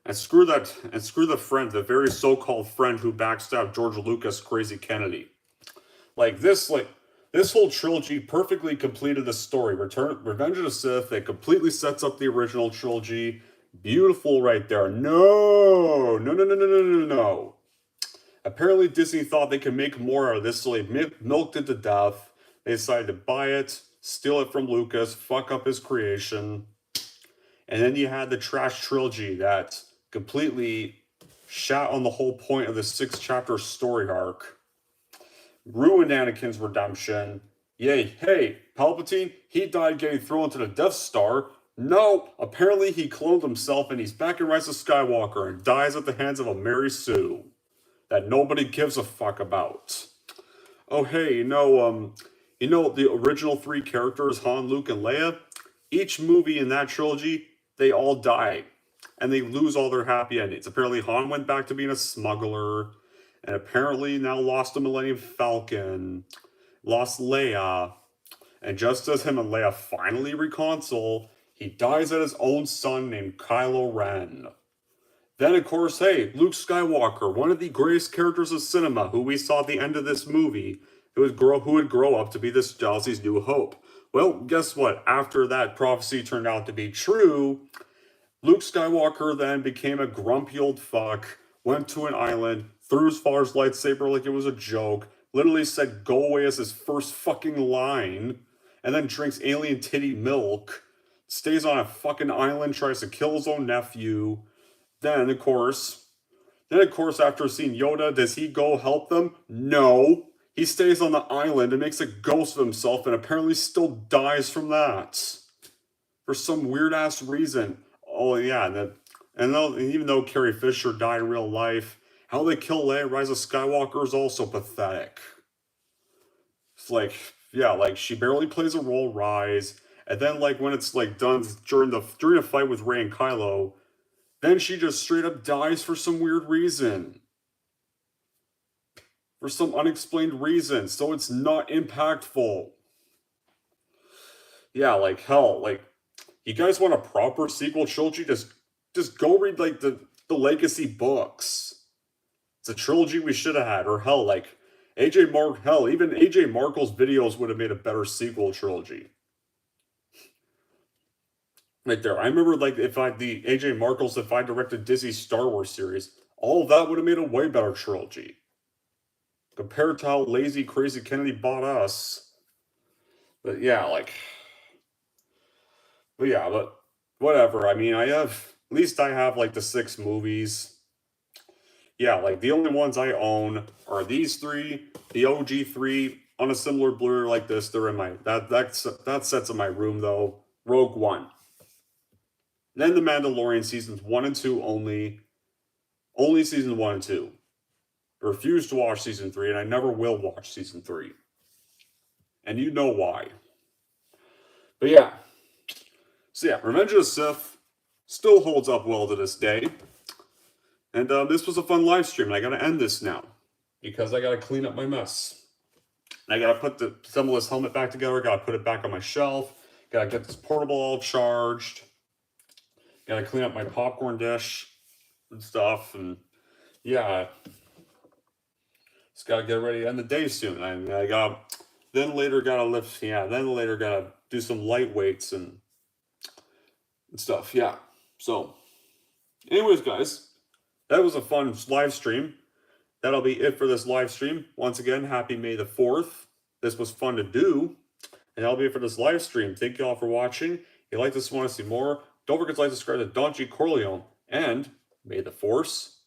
And screw the friend, the very so-called friend who backstabbed George Lucas, Crazy Kennedy. This whole trilogy perfectly completed the story. Revenge of the Sith, it completely sets up the original trilogy. Beautiful right there. No, no, no, no, no, no, no, no. Apparently Disney thought they could make more out of this, so they milked it to death. They decided to buy it, steal it from Lucas, fuck up his creation. And then you had the trash trilogy that completely shot on the whole point of the 6-chapter story arc. Ruined Anakin's redemption. Yay, hey, Palpatine, he died getting thrown into the Death Star. No, apparently he cloned himself and he's back in Rise of Skywalker and dies at the hands of a Mary Sue that nobody gives a fuck about. Oh hey, the original 3 characters, Han, Luke, and Leia, each movie in that trilogy, they all die. And they lose all their happy endings. Apparently Han went back to being a smuggler, and apparently now lost the Millennium Falcon, lost Leia, and just as him and Leia finally reconcile, he dies at his own son named Kylo Ren. Then, of course, hey, Luke Skywalker, one of the greatest characters of cinema, who we saw at the end of this movie, who would grow up to be this galaxy's new hope. Well, guess what? After that prophecy turned out to be true, Luke Skywalker then became a grumpy old fuck, went to an island, threw his father's lightsaber like it was a joke, literally said go away as his first fucking line, and then drinks alien titty milk, stays on a fucking island, tries to kill his own nephew. Then, of course, after seeing Yoda, does he go help them? No. He stays on the island and makes a ghost of himself and apparently still dies from that. For some weird-ass reason. Oh, yeah, even though Carrie Fisher died in real life, how they kill Leia Rise of Skywalker is also pathetic. It's like, yeah, like, she barely plays a role Rise, and then, like, when it's, like, done during a fight with Rey and Kylo, then she just straight up dies for some weird reason. For some unexplained reason, so it's not impactful. Yeah, like, hell, like, you guys want a proper sequel trilogy? Just go read, like, the Legacy books. It's a trilogy we should have had, or hell, like, even AJ Markle's videos would have made a better sequel trilogy. Right there. I remember, like, if I directed Disney's Star Wars series, all of that would have made a way better trilogy. Compared to how lazy Crazy Kennedy bought us. But yeah, but whatever. I mean, at least I have, like, the 6 movies. Yeah, like, the only ones I own are these 3, the OG 3, on a similar Blu-ray like this. They're in my, that set's in my room, though. Rogue One. Then The Mandalorian seasons 1 and 2 only. Only season 1 and 2. I refuse to watch season 3, and I never will watch season 3. And you know why. But yeah. So yeah, Revenge of the Sith still holds up well to this day. And this was a fun live stream, and I gotta end this now. Because I gotta clean up my mess. And I gotta assemble this helmet back together, gotta put it back on my shelf, gotta get this portable all charged. Gotta clean up my popcorn dish and stuff, and yeah, just gotta get ready to end the day soon. Then later gotta do some light weights and stuff. Yeah. So, anyways, guys, that was a fun live stream. That'll be it for this live stream. Once again, happy May the 4th. This was fun to do, and that'll be it for this live stream. Thank you all for watching. If you like this, want to see more, don't forget to like, subscribe to Don G. Corleone, and may the Force